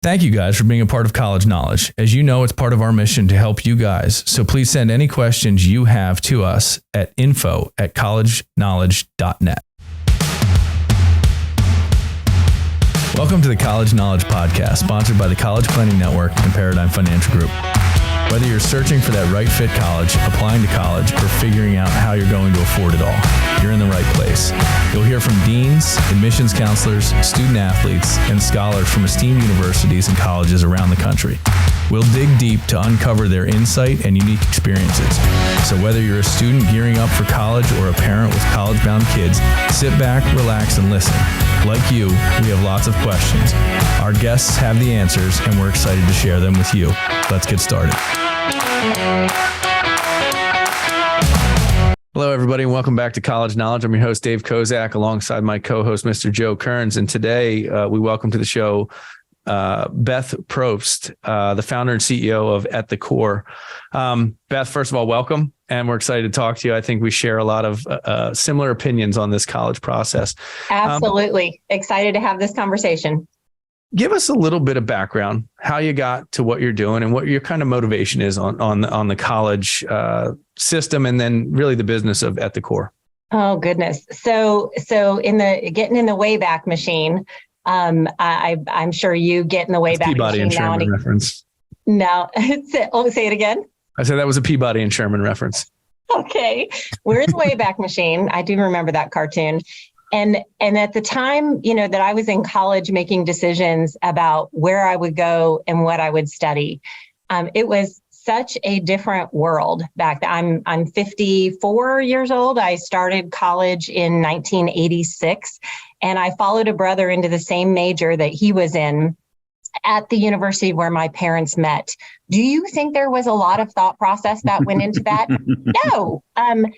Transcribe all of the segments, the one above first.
Thank you guys for being a part of College Knowledge. As you know, it's part of our mission to help you guys. So please send any questions you have to us at info@collegeknowledge.net. Welcome to the College Knowledge Podcast, sponsored by the College Planning Network and Paradigm Financial Group. Whether you're searching for that right fit college, applying to college, or figuring out how you're going to afford it all, you're in the right place. You'll hear from deans, admissions counselors, student athletes, and scholars from esteemed universities and colleges around the country. We'll dig deep to uncover their insight and unique experiences. So whether you're a student gearing up for college or a parent with college-bound kids, sit back, relax, and listen. Like you, we have lots of questions. Our guests have the answers, and we're excited to share them with you. Let's get started. Hello, everybody, and welcome back to College Knowledge. I'm your host, Dave Kozak, alongside my co-host, Mr. Joe Kerins. And today we welcome to the show Beth Probst, the founder and CEO of At the Core. Beth, first of all, welcome. And we're excited to talk to you. I think we share a lot of similar opinions on this college process. Absolutely. Excited to have this conversation. Give us a little bit of background, how you got to what you're doing and what your kind of motivation is on the college system, and then really the business of At the Core. Oh, goodness. So getting in the Wayback Machine, I'm sure you get in the Wayback Peabody Machine and Sherman reference. No, say it again. I said that was a Peabody and Sherman reference. Okay. We're in the Wayback Machine. I do remember that cartoon. And at the time, that I was in college making decisions about where I would go and what I would study, it was such a different world back then. I'm 54 years old. I started college in 1986, and I followed a brother into the same major that he was in at the university where my parents met. Do you think there was a lot of thought process that went into that? No. And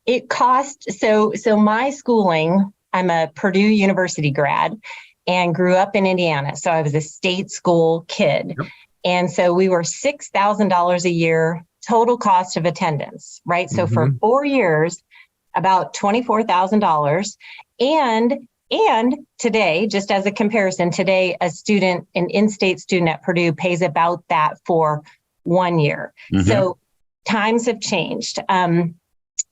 it cost, so my schooling, I'm a Purdue University grad and grew up in Indiana. So I was a state school kid. Yep. And so we were $6,000 a year total cost of attendance, right? So for 4 years, about $24,000. And today, just as a comparison, today, an in-state student at Purdue pays about that for 1 year. So times have changed.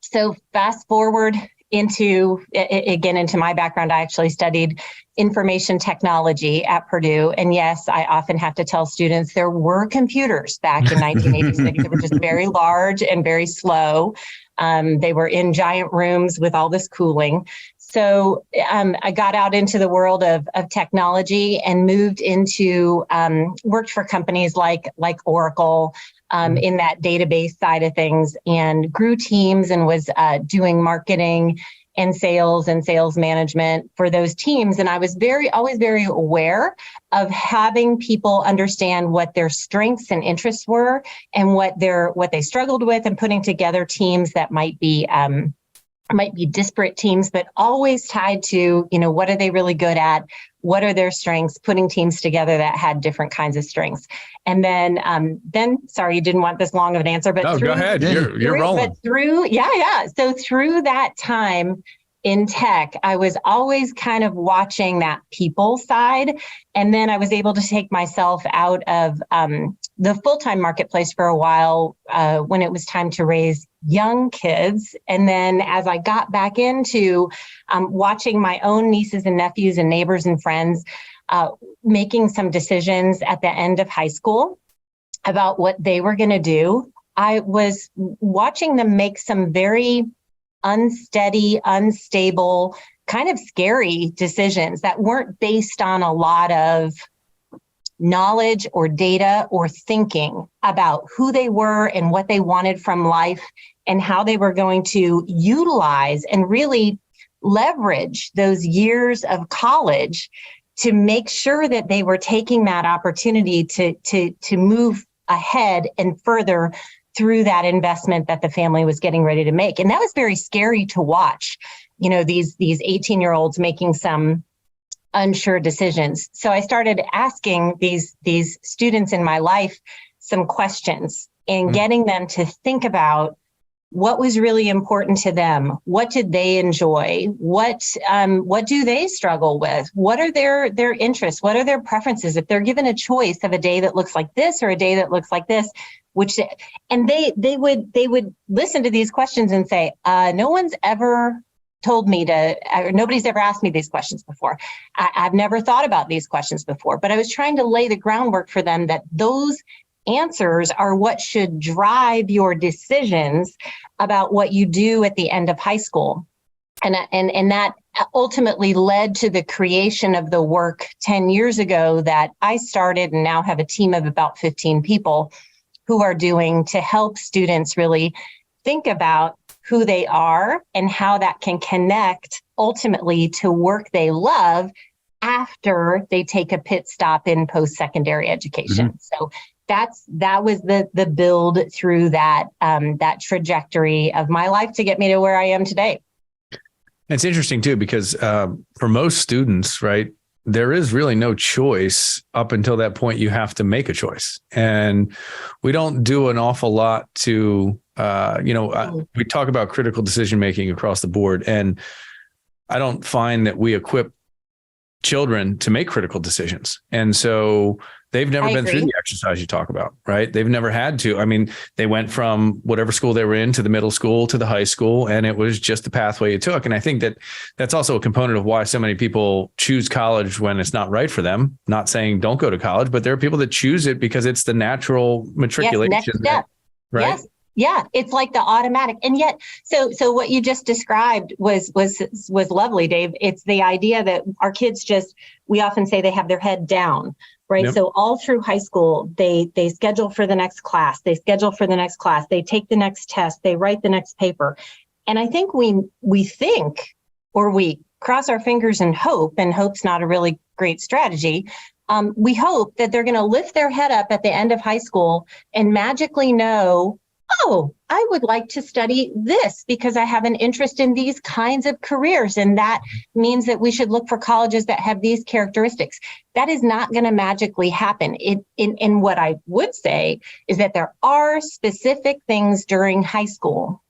So fast forward into my background, I actually studied information technology at Purdue. And yes, I often have to tell students there were computers back in 1986. They were just very large and very slow. They were in giant rooms with all this cooling. So I got out into the world of technology and moved into, worked for companies like Oracle, in that database side of things, and grew teams and was doing marketing and sales management for those teams. And I was always very aware of having people understand what their strengths and interests were and what they struggled with, and putting together teams that might be disparate teams, but always tied to, what are they really good at? What are their strengths? Putting teams together that had different kinds of strengths. And then sorry, you didn't want this long of an answer, but go ahead. You're rolling. But so through that time in tech, I was always kind of watching that people side. And then I was able to take myself out of the full-time marketplace for a while when it was time to raise young kids. And then as I got back into watching my own nieces and nephews and neighbors and friends making some decisions at the end of high school about what they were going to do, I was watching them make some very unsteady, unstable, kind of scary decisions that weren't based on a lot of knowledge or data or thinking about who they were and what they wanted from life and how they were going to utilize and really leverage those years of college to make sure that they were taking that opportunity to move ahead and further through that investment that the family was getting ready to make. And that was very scary to watch, these 18-year-olds making some unsure decisions. So I started asking these students in my life some questions and getting them to think about what was really important to them? What did they enjoy? What do they struggle with? What are their interests? What are their preferences? If they're given a choice of a day that looks like this or a day that looks like this, and they would listen to these questions and say, no one's ever told me or nobody's ever asked me these questions before. I've never thought about these questions before, but I was trying to lay the groundwork for them that those answers are what should drive your decisions about what you do at the end of high school. And that ultimately led to the creation of the work 10 years ago that I started and now have a team of about 15 people who are doing to help students really think about who they are and how that can connect ultimately to work they love after they take a pit stop in post-secondary education. Mm-hmm. So that was the build through that trajectory of my life to get me to where I am today. It's interesting too, because for most students, right, there is really no choice up until that point. You have to make a choice, and we don't do an awful lot to, we talk about critical decision making across the board, and I don't find that we equip children to make critical decisions, and so they've never been through the exercise you talk about, right? They've never had to. I mean, they went from whatever school they were in to the middle school to the high school, and it was just the pathway you took. And I think that that's also a component of why so many people choose college when it's not right for them. Not saying don't go to college, but there are people that choose it because it's the natural matriculation. Yes, next step. Right? Yes. Yeah, it's like the automatic. And yet, so what you just described was lovely, Dave. It's the idea that our kids we often say they have their head down. Right. Yep. So all through high school, they schedule for the next class. They schedule for the next class. They take the next test. They write the next paper. And I think we think, or we cross our fingers and hope's not a really great strategy. We hope that they're going to lift their head up at the end of high school and magically know, oh, I would like to study this because I have an interest in these kinds of careers. And that means that we should look for colleges that have these characteristics. That is not going to magically happen. In what I would say is that there are specific things during high school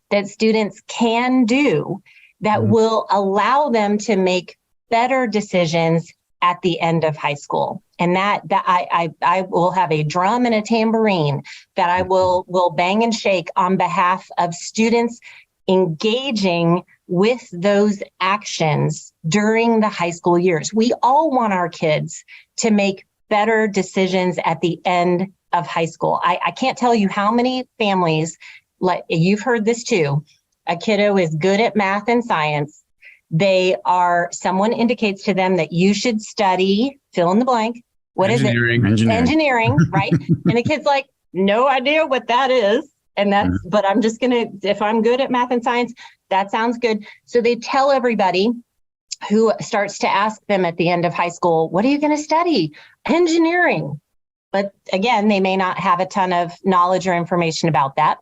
that students can do that will allow them to make better decisions at the end of high school. And that I will have a drum and a tambourine that I will bang and shake on behalf of students engaging with those actions during the high school years. We all want our kids to make better decisions at the end of high school. I can't tell you how many families, like you've heard this too, a kiddo is good at math and science. Someone indicates to them that you should study, fill in the blank. What is it? Engineering, right? And the kid's like, no idea what that is. And but I'm just if I'm good at math and science, that sounds good. So they tell everybody who starts to ask them at the end of high school, what are you going to study? Engineering. But again, they may not have a ton of knowledge or information about that.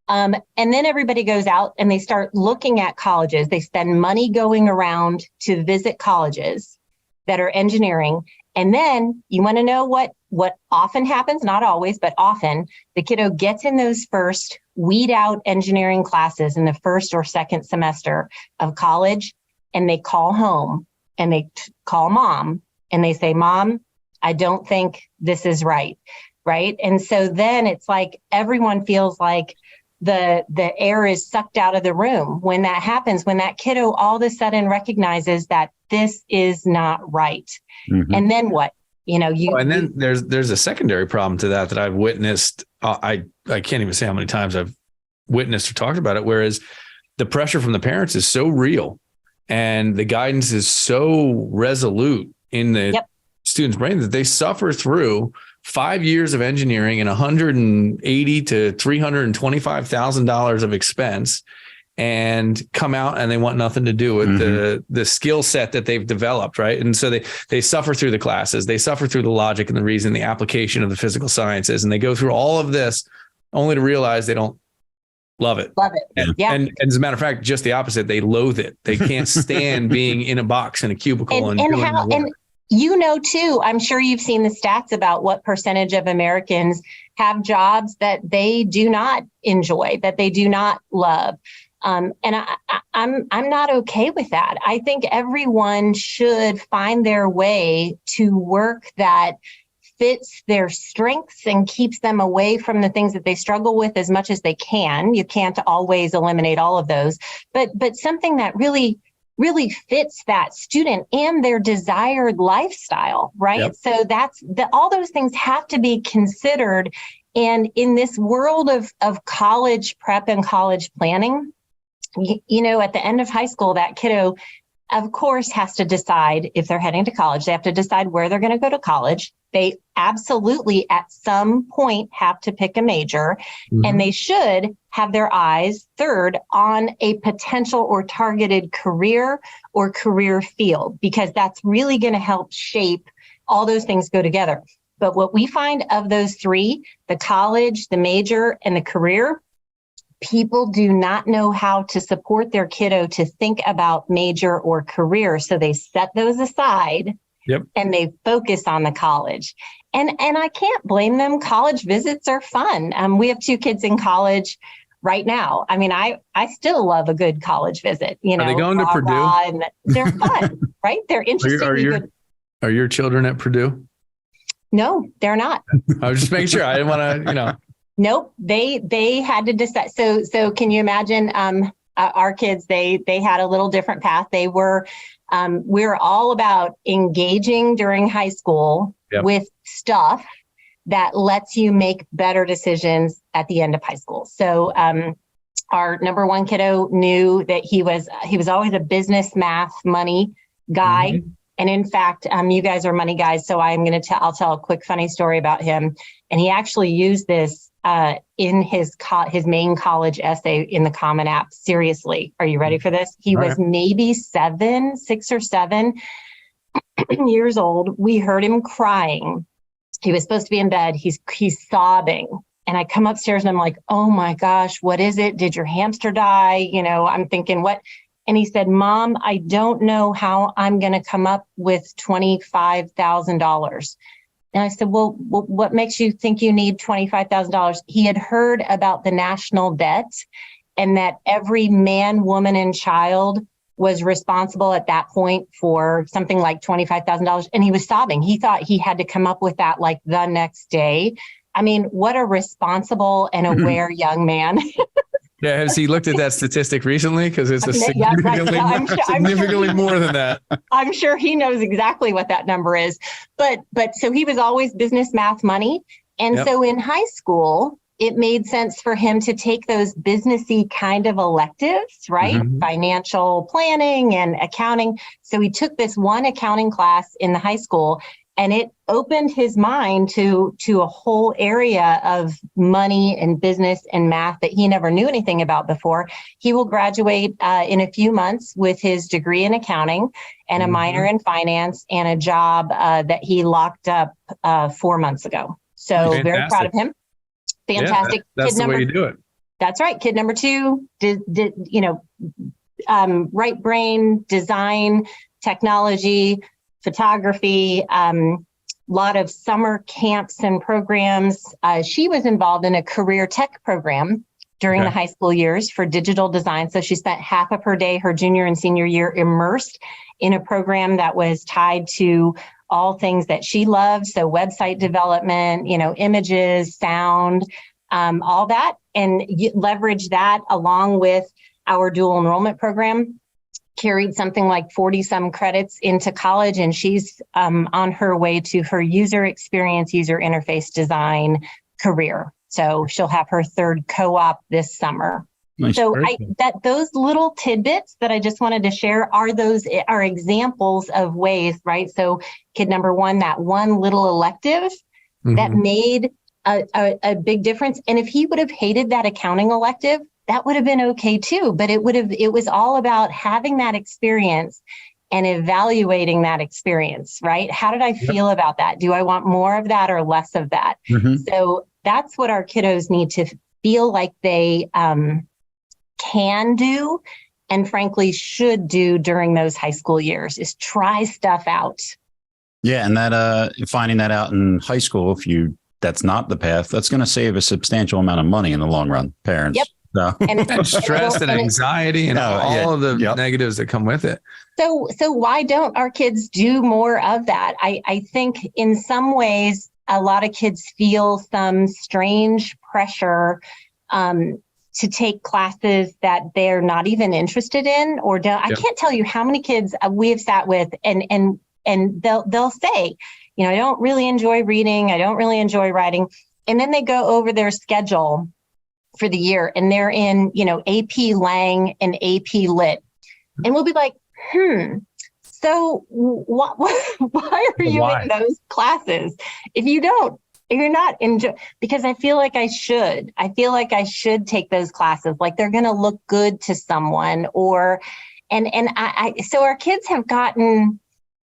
And then everybody goes out and they start looking at colleges. They spend money going around to visit colleges that are engineering. And then you want to know what often happens, not always, but often, the kiddo gets in those first weed out engineering classes in the first or second semester of college, and they call home and they call mom and they say, Mom, I don't think this is right. Right. And so then it's like everyone feels like the air is sucked out of the room when that happens, when that kiddo all of a sudden recognizes that this is not right. Mm-hmm. And then what? And then there's a secondary problem to that I've witnessed. I can't even say how many times I've witnessed or talked about it, whereas the pressure from the parents is so real and the guidance is so resolute in the student's brain that they suffer through 5 years of engineering and $180,000 to $325,000 of expense and come out and they want nothing to do with the skill set that they've developed. Right. And so they suffer through the classes, they suffer through the logic and the reason, the application of the physical sciences, and they go through all of this only to realize they don't love it. And as a matter of fact, just the opposite, they loathe it. They can't stand being in a box in a cubicle Too, I'm sure you've seen the stats about what percentage of Americans have jobs that they do not enjoy, that they do not love. I'm not okay with that. I think everyone should find their way to work that fits their strengths and keeps them away from the things that they struggle with as much as they can. You can't always eliminate all of those, but something that really fits that student and their desired lifestyle, right? Yep. So all those things have to be considered. And in this world of college prep and college planning, at the end of high school, that kiddo, of course, has to decide if they're heading to college. They have to decide where they're going to go to college. They absolutely, at some point, have to pick a major, and they should have their eyes third on a potential or targeted career or career field, because that's really going to help shape all those things go together. But what we find of those three, the college, the major, and the career, people do not know how to support their kiddo to think about major or career. So they set those aside. Yep. And they focus on the college. And I can't blame them. College visits are fun. We have 2 kids in college right now. I mean, I still love a good college visit. Are they going to Purdue? And they're fun, right? They're interesting. Are your children at Purdue? No, they're not. I was just making sure. I didn't want to, Nope. They had to decide. So can you imagine our kids? They had a little different path. They were. We're all about engaging during high school with stuff that lets you make better decisions at the end of high school. So our number one kiddo knew that he was always a business, math, money guy. Mm-hmm. And in fact, you guys are money guys, so I'll tell a quick funny story about him. And he actually used this in his main college essay in the Common App. Seriously, are you ready for this? He was maybe 6 or 7 years old. We heard him crying. He was supposed to be in bed. He's sobbing. And I come upstairs and I'm like, oh my gosh, what is it? Did your hamster die? I'm thinking, what? And he said, Mom, I don't know how I'm going to come up with $25,000. And I said, well, what makes you think you need $25,000? He had heard about the national debt and that every man, woman, and child was responsible at that point for something like $25,000. And he was sobbing. He thought he had to come up with that like the next day. I mean, what a responsible and aware young man. Yeah, has he looked at that statistic recently? Because it's significantly more than that. I'm sure he knows exactly what that number is. But so he was always business, math, money. And so in high school, it made sense for him to take those businessy kind of electives, right? Mm-hmm. Financial planning and accounting. So he took this one accounting class in the high school, and it opened his mind to a whole area of money and business and math that he never knew anything about before. He will graduate in a few months with his degree in accounting and a minor in finance and a job that he locked up 4 months ago. So fantastic. Very proud of him. Fantastic. Yeah, that's the way you do it. That's right. Kid number 2 right brain, design, technology, photography, lot of summer camps and programs. She was involved in a career tech program during the high school years for digital design. So she spent half of her day, her junior and senior year, immersed in a program that was tied to all things that she loved. So website development, images, sound, all that, and leverage that along with our dual enrollment program. Carried something like 40 some credits into college, and she's on her way to her user experience, user interface design career. So she'll have her 3rd co-op this summer. Nice. So those little tidbits that I just wanted to share are examples of ways, right? So kid number 1, that one little elective that made a big difference. And if he would have hated that accounting elective, that would have been okay too. But it was all about having that experience and evaluating that experience, right? How did I feel about that? Do I want more of that or less of that? So that's what our kiddos need to feel like they can do, and frankly should do during those high school years, is try stuff out. Yeah. And that, finding that out in high school, that's not the path, that's going to save a substantial amount of money in the long run, parents. Yep. So. And stress and anxiety and all of the negatives that come with it. So why don't our kids do more of that? I think in some ways, a lot of kids feel some strange pressure to take classes that they're not even interested in or don't. I can't tell you how many kids we have sat with and they'll say, I don't really enjoy reading. I don't really enjoy writing. And then they go over their schedule for the year and they're in, AP Lang and AP Lit. And we'll be like, so why are you in those classes? If you're not enjoy, because I feel like I should take those classes. Like they're going to look good to someone so our kids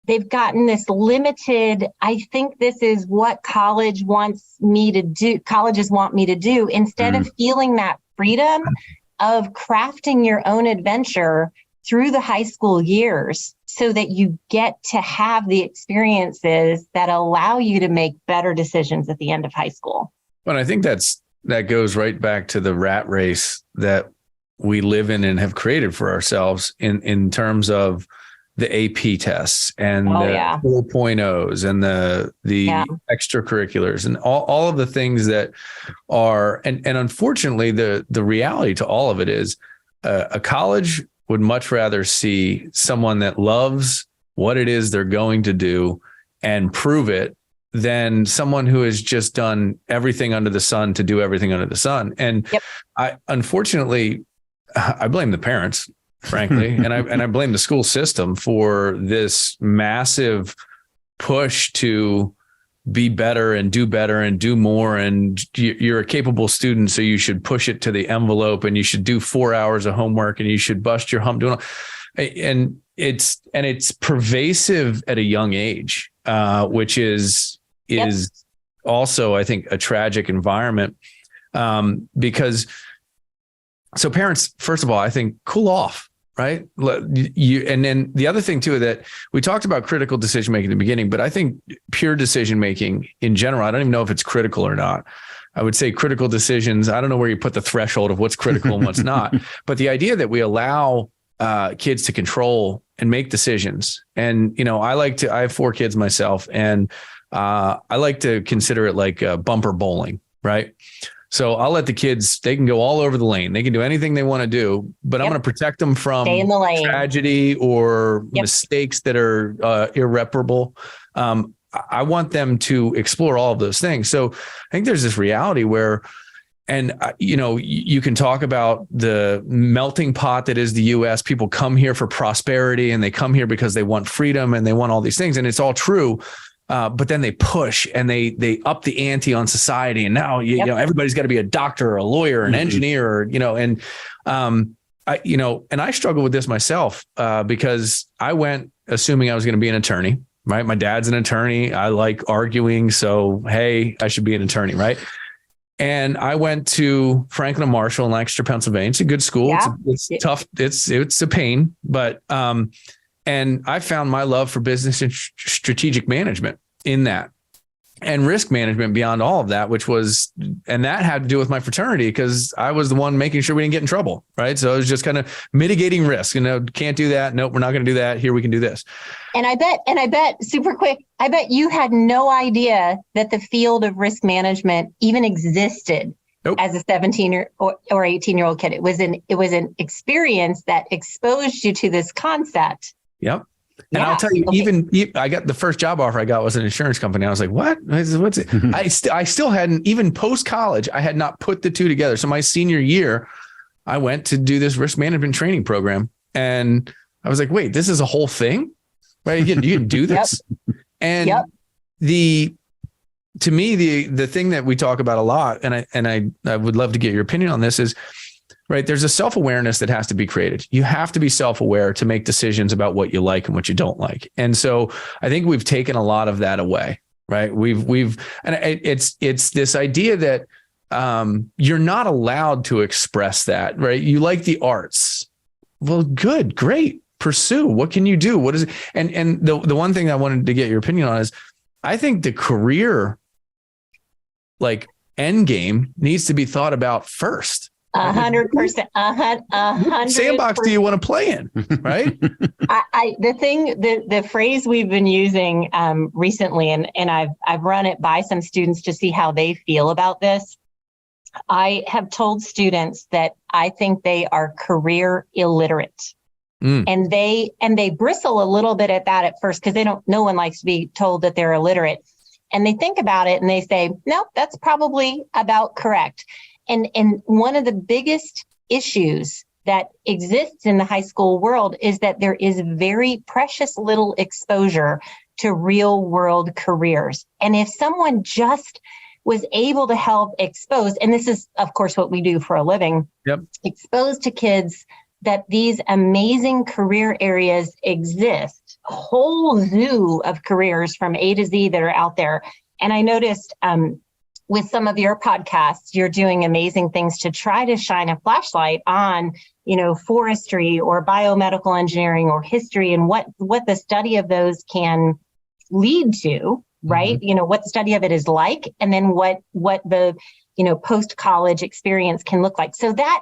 they've gotten this limited, I think this is what colleges want me to do, instead of feeling that freedom of crafting your own adventure through the high school years so that you get to have the experiences that allow you to make better decisions at the end of high school. But I think that goes right back to the rat race that we live in and have created for ourselves in terms of the AP tests and the 4.0s and the extracurriculars and all of the things that are, and unfortunately the reality to all of it is a college would much rather see someone that loves what it is they're going to do and prove it than someone who has just done everything under the sun to do everything under the sun. And unfortunately, I blame the parents, frankly, and I blame the school system for this massive push to be better and do more. And you're a capable student, so you should push it to the envelope and you should do 4 hours of homework and you should bust your hump doing all. And it's pervasive at a young age, which is also, I think, a tragic environment because so parents, first of all, I think cool off. Right. And then the other thing, too, that we talked about critical decision making in the beginning, but I think pure decision making in general, I don't even know if it's critical or not. I would say critical decisions. I don't know where you put the threshold of what's critical and what's not. But the idea that we allow kids to control and make decisions. And, I have 4 kids myself, and I like to consider it like bumper bowling. Right. So I'll let the kids, they can go all over the lane. They can do anything they want to do, but I'm going to protect them from tragedy or mistakes that are irreparable. I want them to explore all of those things. So I think there's this reality where, and you can talk about the melting pot that is the U.S. People come here for prosperity and they come here because they want freedom and they want all these things. And it's all true. But then they push and they up the ante on society. And now, everybody's got to be a doctor or a lawyer, or an engineer, and I struggle with this myself because I went assuming I was going to be an attorney, right? My dad's an attorney. I like arguing. So, hey, I should be an attorney, right? And I went to Franklin Marshall in Lancaster, Pennsylvania. It's a good school. Yeah. It's tough. It's a pain, but, and I found my love for business and strategic management in that, and risk management beyond all of that, and that had to do with my fraternity because I was the one making sure we didn't get in trouble. Right. So it was just kind of mitigating risk. Can't do that. Nope, we're not going to do that. Here we can do this. And I bet super quick, I bet you had no idea that the field of risk management even existed. Nope. As a 17 or 18-year-old kid. It was an experience that exposed you to this concept. Yep. And I'll tell you, even I got the first job offer I got was an insurance company. I was like, what? What's it? I still hadn't, even post college, I had not put the two together. So my senior year, I went to do this risk management training program. And I was like, wait, this is a whole thing, right? You can do this. And to me, the thing that we talk about a lot, and I would love to get your opinion on this is, right, there's a self-awareness that has to be created. You have to be self-aware to make decisions about what you like and what you don't like. And so I think we've taken a lot of that away, right? And it's this idea that you're not allowed to express that, right? You like the arts. Well, good, great. pursue? What can you do? What is it? And the one thing I wanted to get your opinion on is I think the career end game needs to be thought about first. 100%. 100%. Sandbox do you want to play in? Right. The phrase we've been using recently, and I've run it by some students to see how they feel about this. I have told students that I think they are career illiterate. And they bristle a little bit at that at first because no one likes to be told that they're illiterate. And they think about it and they say, no, that's probably about correct. And one of the biggest issues that exists in the high school world is that there is very precious little exposure to real world careers. And if someone just was able to help expose, and this is, of course, what we do for a living, expose to kids that these amazing career areas exist, a whole zoo of careers from A to Z that are out there. And I noticed with some of your podcasts, you're doing amazing things to try to shine a flashlight on, forestry or biomedical engineering or history and what the study of those can lead to, right? What the study of it is like, and then what the, post-college experience can look like. So that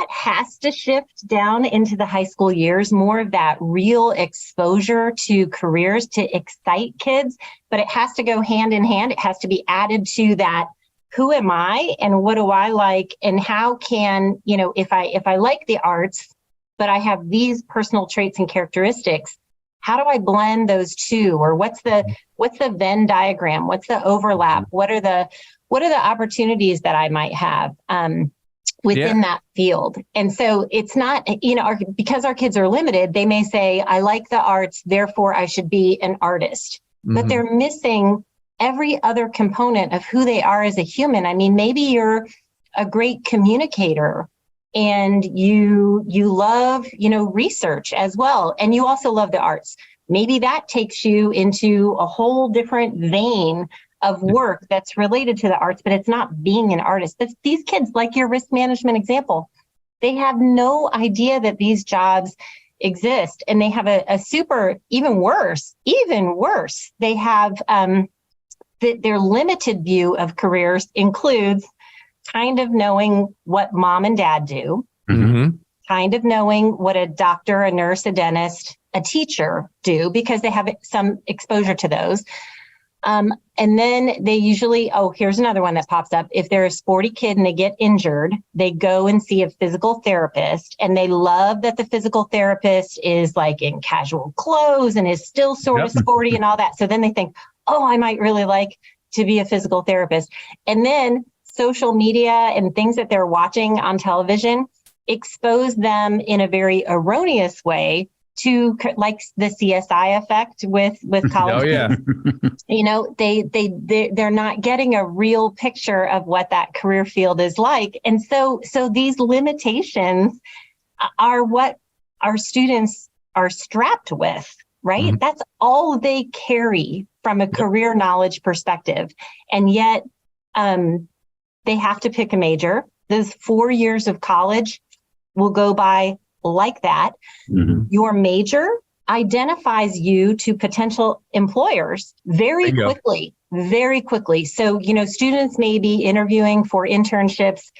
has to shift down into the high school years, more of that real exposure to careers to excite kids, but it has to go hand in hand. It has to be added to that. Who am I and what do I like? And how can, if I like the arts, but I have these personal traits and characteristics, how do I blend those two? Or what's the Venn diagram? What's the overlap? What are the opportunities that I might have? Within that field. And so it's not, because our kids are limited, they may say, I like the arts, therefore I should be an artist, but they're missing every other component of who they are as a human. I mean, maybe you're a great communicator and you love, research as well. And you also love the arts. Maybe that takes you into a whole different vein of work that's related to the arts, but it's not being an artist. But these kids, like your risk management example, they have no idea that these jobs exist. And they have a super, even worse, they have their limited view of careers includes kind of knowing what mom and dad do, kind of knowing what a doctor, a nurse, a dentist, a teacher do, because they have some exposure to those. And then they usually, here's another one that pops up. If they're a sporty kid and they get injured, they go and see a physical therapist, and they love that the physical therapist is like in casual clothes and is still sort of sporty and all that. So then they think, I might really like to be a physical therapist. And then social media and things that they're watching on television expose them in a very erroneous way to like the CSI effect with college. They're not getting a real picture of what that career field is like. And so these limitations are what our students are strapped with, right? That's all they carry from a career knowledge perspective. And yet they have to pick a major. Those 4 years of college will go by like that. Your major identifies you to potential employers very quickly. So, students may be interviewing for internships.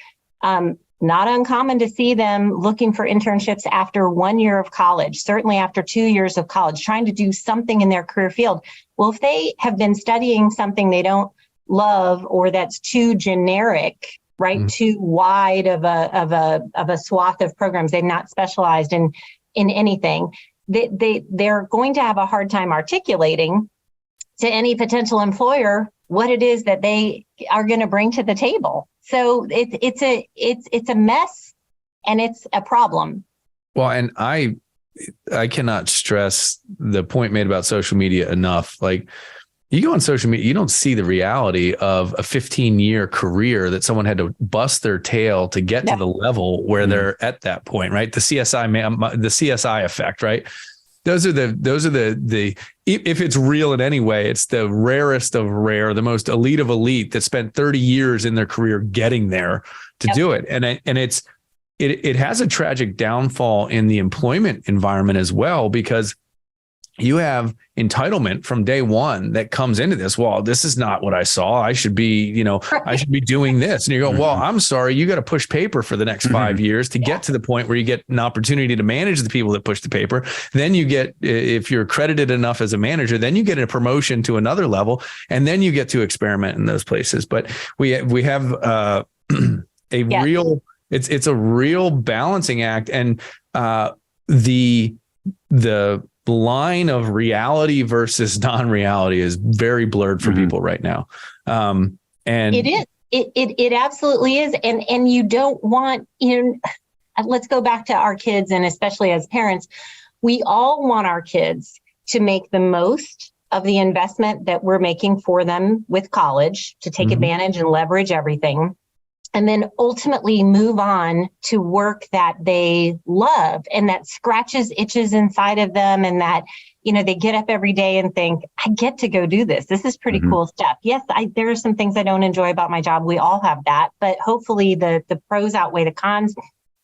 Not uncommon to see them looking for internships after 1 year of college, certainly after 2 years of college, trying to do something in their career field. Well, if they have been studying something they don't love or that's too generic, right, too wide of a swath of programs, they've not specialized in anything, they're going to have a hard time articulating to any potential employer what it is that they are going to bring to the table. So it's a mess and it's a problem. Well, and I cannot stress the point made about social media enough. Like, you go on social media, you don't see the reality of a 15-year career that someone had to bust their tail to get to the level where they're at that point, right? The CSI effect, right? Those are the if it's real in any way, it's the rarest of rare, the most elite of elite that spent 30 years in their career getting there to do it. And it's it has a tragic downfall in the employment environment as well, because you have entitlement from day one that comes into this. Well, this is not what I saw. I should be, I should be doing this. And you go, well, I'm sorry, you got to push paper for the next 5 years to get to the point where you get an opportunity to manage the people that push the paper. Then you get, if you're accredited enough as a manager, then you get a promotion to another level, and then you get to experiment in those places. But we have real, it's a real balancing act. And the line of reality versus non-reality is very blurred for people right now. And it is. It absolutely is. And you don't want, let's go back to our kids, and especially as parents, we all want our kids to make the most of the investment that we're making for them with college, to take advantage and leverage everything, and then ultimately move on to work that they love and that scratches itches inside of them, and that, they get up every day and think, I get to go do this. This is pretty cool stuff. Yes, there are some things I don't enjoy about my job. We all have that, but hopefully the pros outweigh the cons.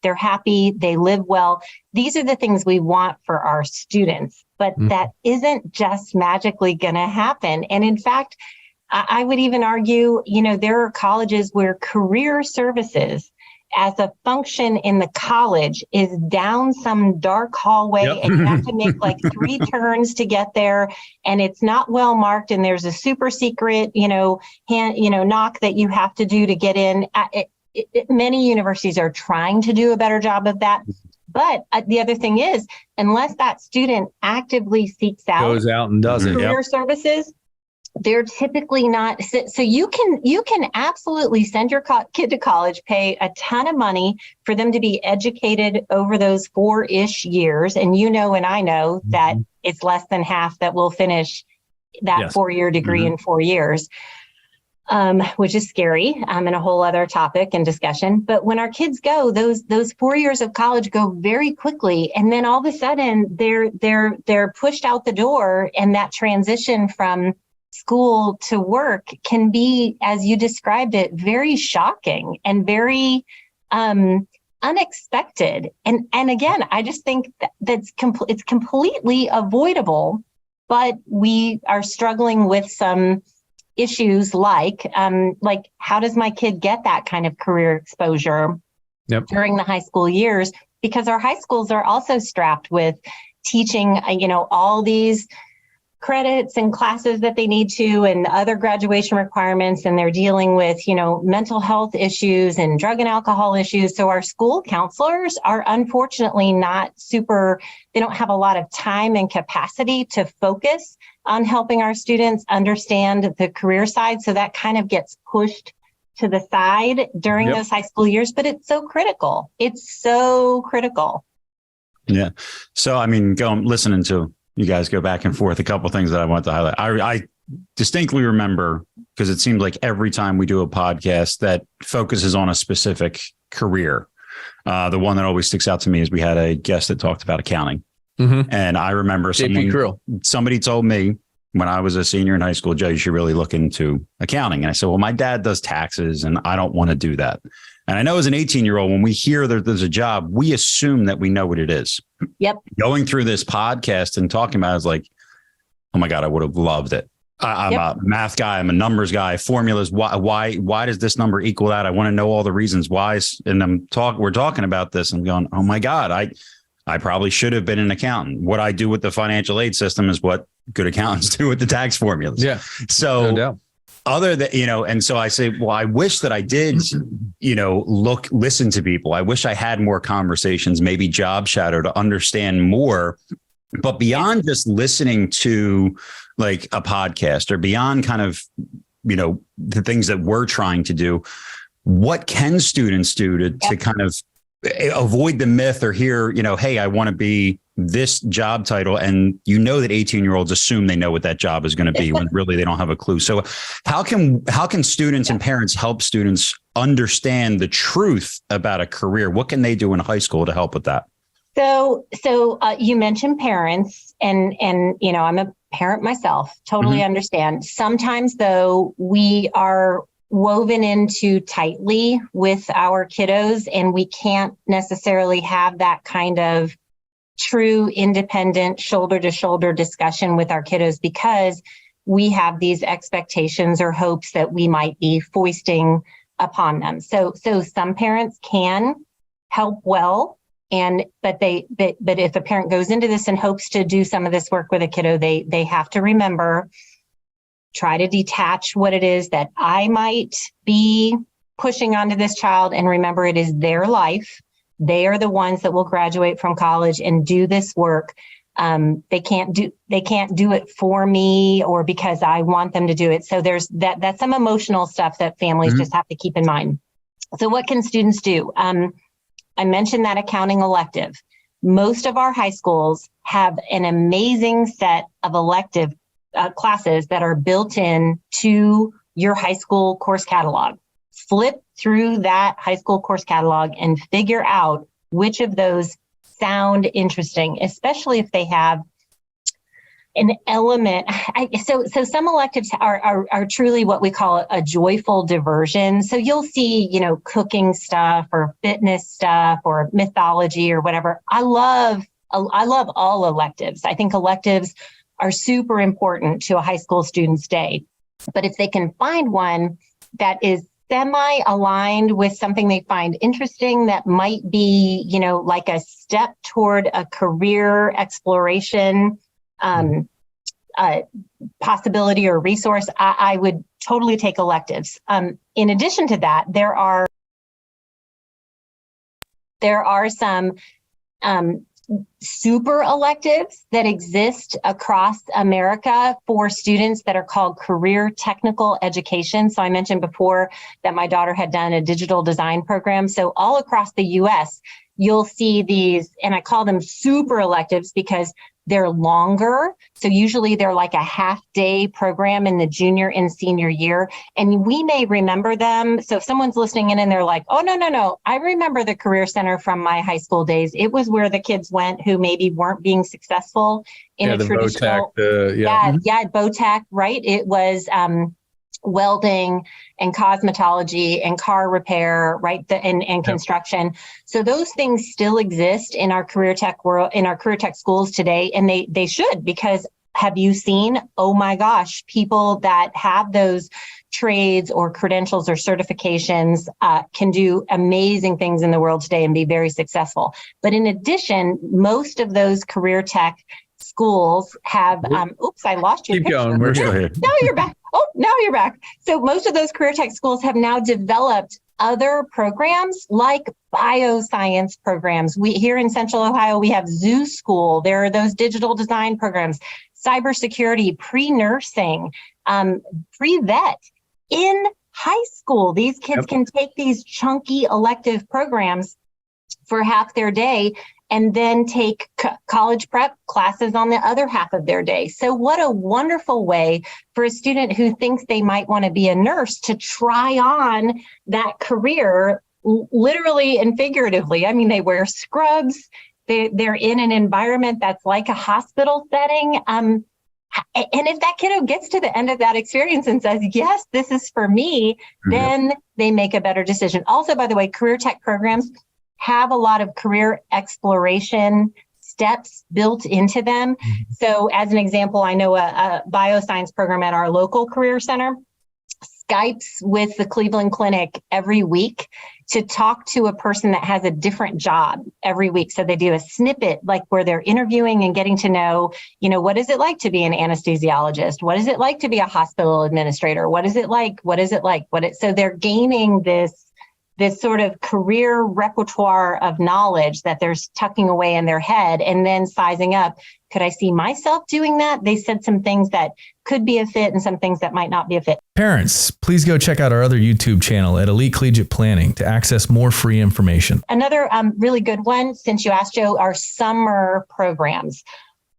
They're happy, they live well. These are the things we want for our students, but that isn't just magically going to happen. And in fact, I would even argue, there are colleges where career services as a function in the college is down some dark hallway, and you have to make like 3 turns to get there, and it's not well marked, and there's a super secret, knock that you have to do to get in. Many universities are trying to do a better job of that. But the other thing is, unless that student actively seeks out, goes out and does it, career services, they're typically not. So you can absolutely send your kid to college, pay a ton of money for them to be educated over those 4-ish years. And and I know that it's less than half that will finish that 4-year degree in 4 years, which is scary, and a whole other topic and discussion. But when our kids go, those 4 years of college go very quickly, and then all of a sudden they're pushed out the door, and that transition from school to work can be, as you described it, very shocking and very unexpected. And again, I just think it's completely avoidable, but we are struggling with some issues like how does my kid get that kind of career exposure during the high school years? Because our high schools are also strapped with teaching, all these credits and classes that they need to, and other graduation requirements, and they're dealing with, mental health issues and drug and alcohol issues. So our school counselors are unfortunately they don't have a lot of time and capacity to focus on helping our students understand the career side. So that kind of gets pushed to the side during those high school years, but it's so critical. It's so critical. Yeah. So, listening to you guys go back and forth, a couple of things that I want to highlight. I distinctly remember, because it seems like every time we do a podcast that focuses on a specific career, the one that always sticks out to me is we had a guest that talked about accounting. And I remember somebody told me when I was a senior in high school, Joe, you should really look into accounting. And I said, well, my dad does taxes and I don't want to do that. And I know as an 18-year-old, when we hear that there's a job, we assume that we know what it is. Yep. Going through this podcast and talking about it is like, oh my God, I would have loved it. I'm a math guy. I'm a numbers guy. Formulas. Why does this number equal that? I want to know all the reasons why. And we're talking about this and going, oh my God, I probably should have been an accountant. What I do with the financial aid system is what good accountants do with the tax formulas. Yeah. So no doubt. Other than, and so I say, well, I wish that I did, listen to people. I wish I had more conversations, maybe job shadow to understand more. But beyond just listening to like a podcast or beyond kind of, the things that we're trying to do, what can students do to kind of avoid the myth or hear, hey, I want to be this job title. And that 18-year-olds assume they know what that job is going to be when really they don't have a clue. So how can students and parents help students understand the truth about a career? What can they do in high school to help with that? So you mentioned parents and I'm a parent myself, totally understand. Sometimes though, we are woven in too tightly with our kiddos, and we can't necessarily have that kind of true independent shoulder to shoulder discussion with our kiddos because we have these expectations or hopes that we might be foisting upon them. So some parents can help well, but if a parent goes into this and hopes to do some of this work with a kiddo, they have to remember, try to detach what it is that I might be pushing onto this child, and remember it is their life. They are the ones that will graduate from college and do this work. They can't do it for me or because I want them to do it. So there's that's some emotional stuff that families just have to keep in mind. So what can students do? I mentioned that accounting elective. Most of our high schools have an amazing set of elective classes that are built in to your high school course catalog. Flip through that high school course catalog and figure out which of those sound interesting, especially if they have an element. So some electives are truly what we call a joyful diversion. So you'll see, cooking stuff or fitness stuff or mythology or whatever. I love all electives. I think electives are super important to a high school student's day. But if they can find one that is semi-aligned with something they find interesting that might be, like a step toward a career exploration possibility or resource, I would totally take electives. In addition to that, there are some super electives that exist across America for students that are called career technical education. So I mentioned before that my daughter had done a digital design program. So all across the US, you'll see these, and I call them super electives because they're longer. So usually they're like a half-day program in the junior and senior year. And we may remember them. So if someone's listening in and they're like, oh, no, I remember the Career Center from my high school days. It was where the kids went who maybe weren't being successful in a traditional. BOTAC, right? It was welding and cosmetology and car repair, right? And construction. So those things still exist in our career tech world, in our career tech schools today. And they should, because have you seen, oh my gosh, people that have those trades or credentials or certifications can do amazing things in the world today and be very successful. But in addition, most of those career tech schools have, I lost your picture. Going. We're still here. Now you're back. Oh, now you're back. So most of those career tech schools have now developed other programs like bioscience programs. We here in Central Ohio, we have Zoo School. There are those digital design programs, cybersecurity, pre-nursing, pre-vet. In high school, these kids can take these chunky elective programs for half their day and then take college prep classes on the other half of their day. So what a wonderful way for a student who thinks they might want to be a nurse to try on that career, literally and figuratively. I mean, they wear scrubs. They're in an environment that's like a hospital setting. And if that kiddo gets to the end of that experience and says, yes, this is for me, then they make a better decision. Also, by the way, career tech programs have a lot of career exploration steps built into them. So as an example, I know a bioscience program at our local career center Skypes with the Cleveland Clinic every week to talk to a person that has a different job every week. So they do a snippet, like where they're interviewing and getting to know, what is it like to be an anesthesiologist? What is it like to be a hospital administrator? What is it like? So they're gaining this sort of career repertoire of knowledge that they're tucking away in their head and then sizing up. Could I see myself doing that? They said some things that could be a fit and some things that might not be a fit. Parents, please go check out our other YouTube channel at Elite Collegiate Planning to access more free information. Another really good one, since you asked, Joe, are summer programs.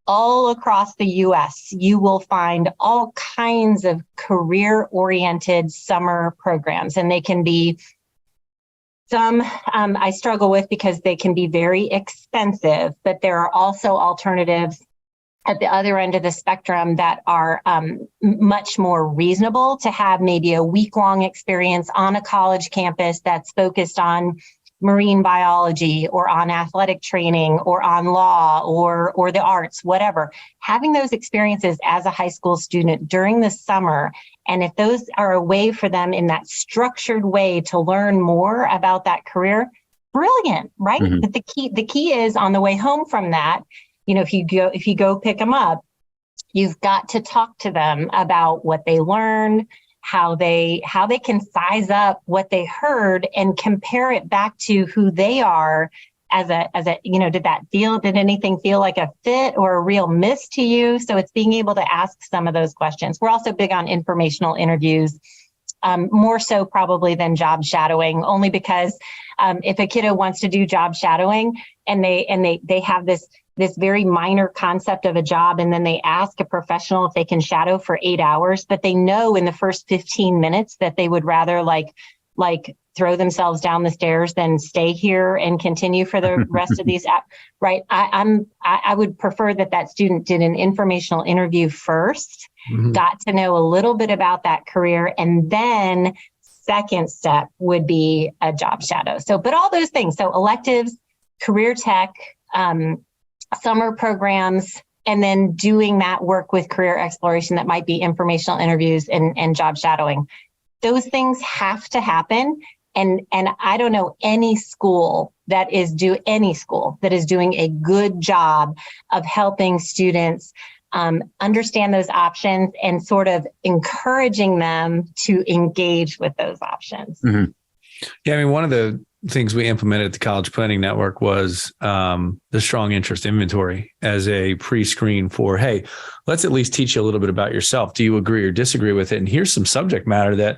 All across the U.S., you will find all kinds of career-oriented summer programs, and they can be some I struggle with because they can be very expensive, but there are also alternatives at the other end of the spectrum that are much more reasonable to have maybe a week-long experience on a college campus that's focused on marine biology or on athletic training or on law or the arts, whatever. Having those experiences as a high school student during the summer, and if those are a way for them in that structured way to learn more about that career, brilliant, right? Mm-hmm. But the key is on the way home from that, if you go pick them up, you've got to talk to them about what they learned, how they can size up what they heard and compare it back to who they are as a, did anything feel like a fit or a real miss to you? So it's being able to ask some of those questions. We're also big on informational interviews, more so probably than job shadowing, only because if a kiddo wants to do job shadowing and they have this very minor concept of a job, and then they ask a professional if they can shadow for 8 hours, but they know in the first 15 minutes that they would rather like throw themselves down the stairs than stay here and continue for the rest of these, right? I would prefer that student did an informational interview first, got to know a little bit about that career, and then second step would be a job shadow. So, but all those things, so electives, career tech, summer programs, and then doing that work with career exploration that might be informational interviews and job shadowing. Those things have to happen. And I don't know any school that is doing a good job of helping students understand those options and sort of encouraging them to engage with those options. Mm-hmm. Yeah, I mean, one of the things we implemented at the College Planning Network was the strong interest inventory as a pre-screen for, hey, let's at least teach you a little bit about yourself. Do you agree or disagree with it? And here's some subject matter that,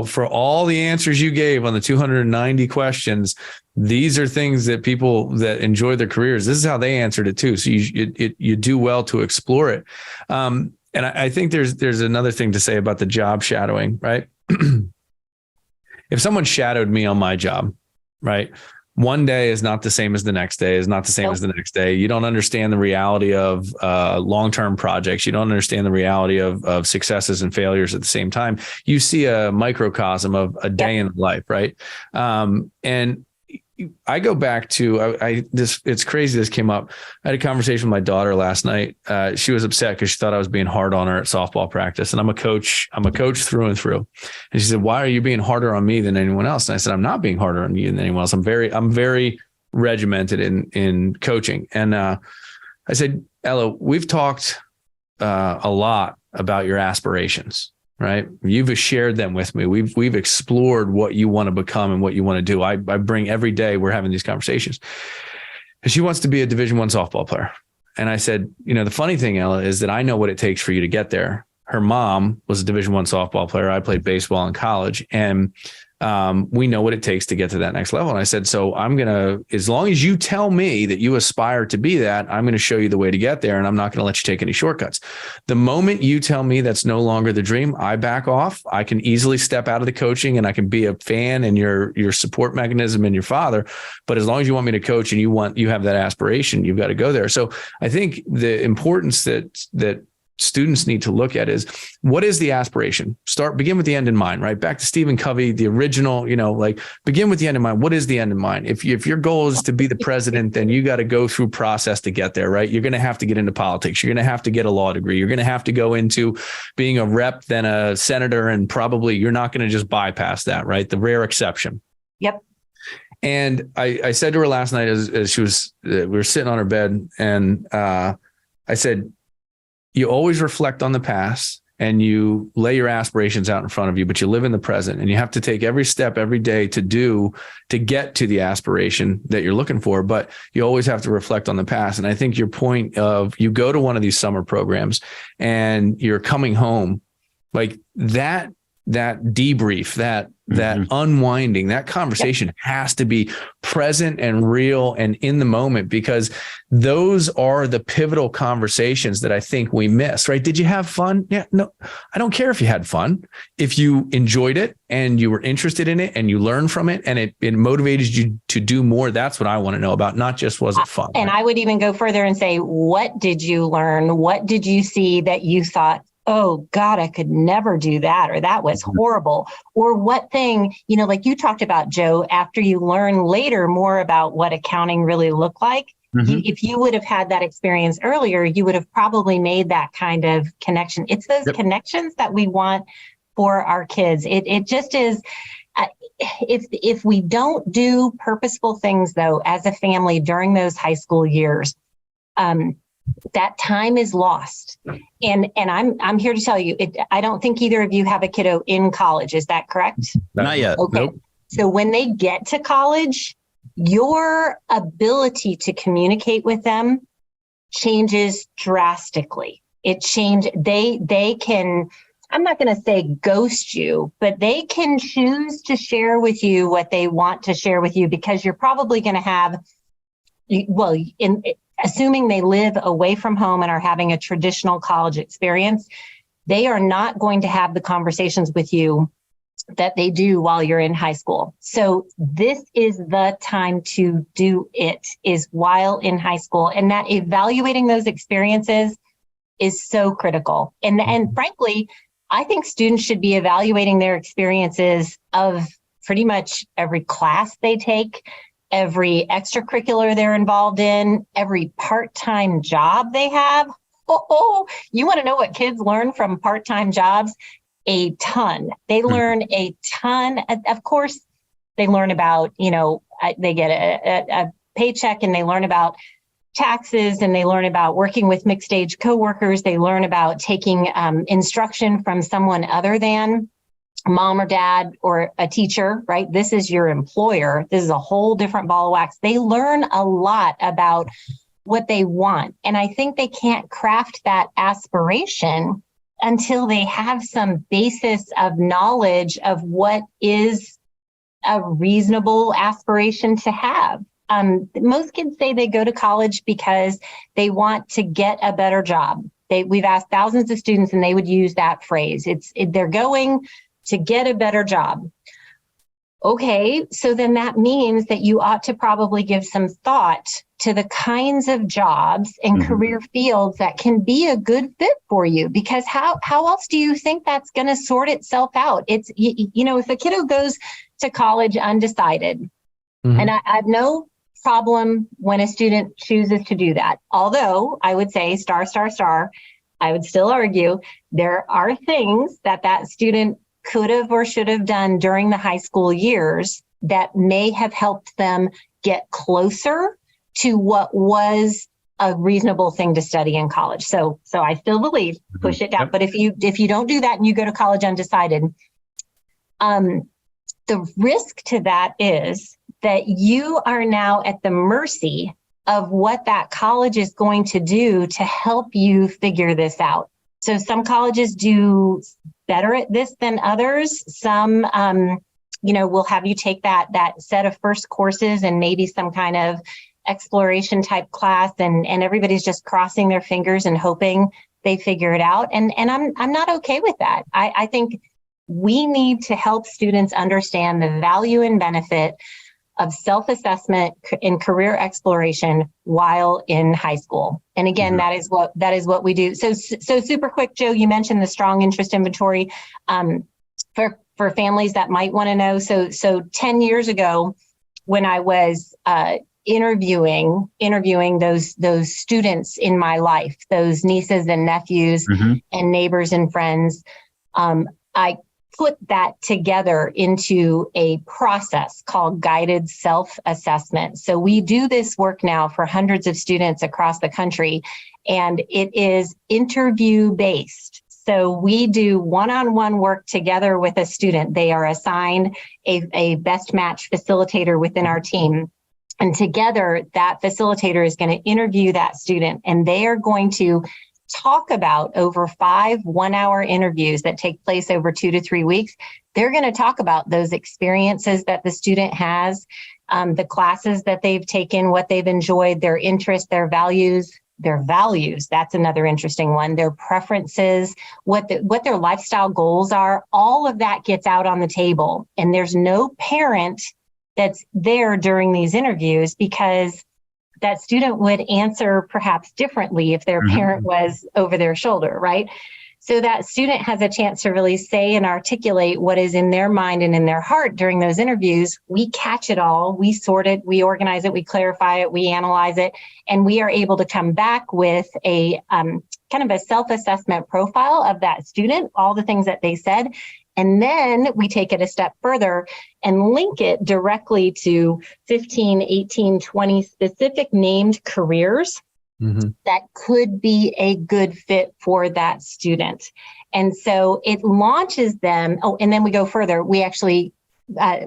for all the answers you gave on the 290 questions, these are things that people that enjoy their careers, this is how they answered it too. So you do well to explore it. And I think there's another thing to say about the job shadowing, right? If someone shadowed me on my job, right, one day is not the same as the next day, is not the same as the next day. You don't understand the reality of long-term projects. You don't understand the reality of successes and failures at the same time. You see a microcosm of a day in life, right? And I go back to it's crazy. This came up. I had a conversation with my daughter last night. She was upset because she thought I was being hard on her at softball practice. And I'm a coach through and through. And she said, "Why are you being harder on me than anyone else?" And I said, "I'm not being harder on you than anyone else. I'm very regimented in coaching." And I said, "Ella, we've talked a lot about your aspirations. Right? You've shared them with me. We've explored what you want to become and what you want to do. I bring every day we're having these conversations. And she wants to be a Division I softball player." And I said, the funny thing, Ella, is that I know what it takes for you to get there. Her mom was a Division I softball player. I played baseball in college, and we know what it takes to get to that next level. And I said, so as long as you tell me that you aspire to be that, I'm going to show you the way to get there. And I'm not going to let you take any shortcuts. The moment you tell me that's no longer the dream, I back off. I can easily step out of the coaching, and I can be a fan and your support mechanism and your father. But as long as you want me to coach and you have that aspiration, you've got to go there. So I think the importance that students need to look at is, what is the aspiration? Begin with the end in mind, right? Back to Stephen Covey, the original, begin with the end in mind. What is the end in mind? If your goal is to be the president, then you got to go through process to get there, right? You're going to have to get into politics. You're going to have to get a law degree. You're going to have to go into being a rep, then a senator, and probably you're not going to just bypass that, right? The rare exception. Yep. And I said to her last night as we were sitting on her bed, and I said, you always reflect on the past and you lay your aspirations out in front of you, but you live in the present, and you have to take every step every day to get to the aspiration that you're looking for. But you always have to reflect on the past. And I think your point of, you go to one of these summer programs and you're coming home, like that that debrief, that unwinding, that conversation has to be present and real and in the moment, because those are the pivotal conversations that I think we miss, right? Did you have fun? Yeah, no, I don't care if you had fun. If you enjoyed it and you were interested in it and you learned from it and it motivated you to do more, that's what I want to know about, not just was it fun. And I would even go further and say, what did you learn? What did you see that you thought, oh God, I could never do that, or that was horrible? Or what thing, like you talked about, Joe, after you learn later more about what accounting really looked like, if you would have had that experience earlier, you would have probably made that kind of connection. It's those connections that we want for our kids. It just is. If we don't do purposeful things, though, as a family during those high school years, that time is lost. And I'm here to tell you, I don't think either of you have a kiddo in college. Is that correct? Not yet. Okay. Nope. So when they get to college, your ability to communicate with them changes drastically. They can, I'm not going to say ghost you, but they can choose to share with you what they want to share with you, because you're probably going to have, assuming they live away from home and are having a traditional college experience, they are not going to have the conversations with you that they do while you're in high school. So this is the time to do it, is while in high school. And that evaluating those experiences is so critical. And frankly, I think students should be evaluating their experiences of pretty much every class they take, every extracurricular they're involved in, every part-time job they have. You want to know what kids learn from part-time jobs? A ton. They learn a ton. Of course, they learn about, they get a paycheck and they learn about taxes, and they learn about working with mixed age coworkers. They learn about taking instruction from someone other than mom or dad or a teacher, right? This is your employer. This is a whole different ball of wax. They learn a lot about what they want. And I think they can't craft that aspiration until they have some basis of knowledge of what is a reasonable aspiration to have. Most kids say they go to college because they want to get a better job. We've asked thousands of students and they would use that phrase. They're going to get a better job. Okay, so then that means that you ought to probably give some thought to the kinds of jobs and career fields that can be a good fit for you, because how else do you think that's going to sort itself out? It's, if a kiddo goes to college undecided, and I have no problem when a student chooses to do that. Although I would say I would still argue there are things that student could have or should have done during the high school years that may have helped them get closer to what was a reasonable thing to study in college. So I still believe push it down. But if you don't do that and you go to college undecided, the risk to that is that you are now at the mercy of what that college is going to do to help you figure this out. So some colleges do better at this than others. Some, will have you take that set of first courses and maybe some kind of exploration type class, and everybody's just crossing their fingers and hoping they figure it out. And I'm not okay with that. I think we need to help students understand the value and benefit of self-assessment and career exploration while in high school. And again, that is what we do. So super quick, Joe, you mentioned the strong interest inventory. For families that might want to know. So 10 years ago, when I was interviewing those students in my life, those nieces and nephews and neighbors and friends, I put that together into a process called guided self-assessment. So we do this work now for hundreds of students across the country, and it is interview-based. So we do one-on-one work together with a student. They are assigned a best match facilitator within our team. And together, that facilitator is going to interview that student, and they are going to talk about over 5 1-hour interviews that take place over 2 to 3 weeks. They're going to talk about those experiences that the student has, the classes that they've taken, what they've enjoyed, their interests, their values. That's another interesting one. Their preferences, what their lifestyle goals are. All of that gets out on the table. And there's no parent that's there during these interviews, because that student would answer perhaps differently if their parent was over their shoulder, right? So that student has a chance to really say and articulate what is in their mind and in their heart during those interviews. We catch it all, we sort it, we organize it, we clarify it, we analyze it, and we are able to come back with a kind of a self-assessment profile of that student, all the things that they said. And then we take it a step further and link it directly to 15, 18, 20 specific named careers that could be a good fit for that student. And so it launches them. Oh, and then we go further. We actually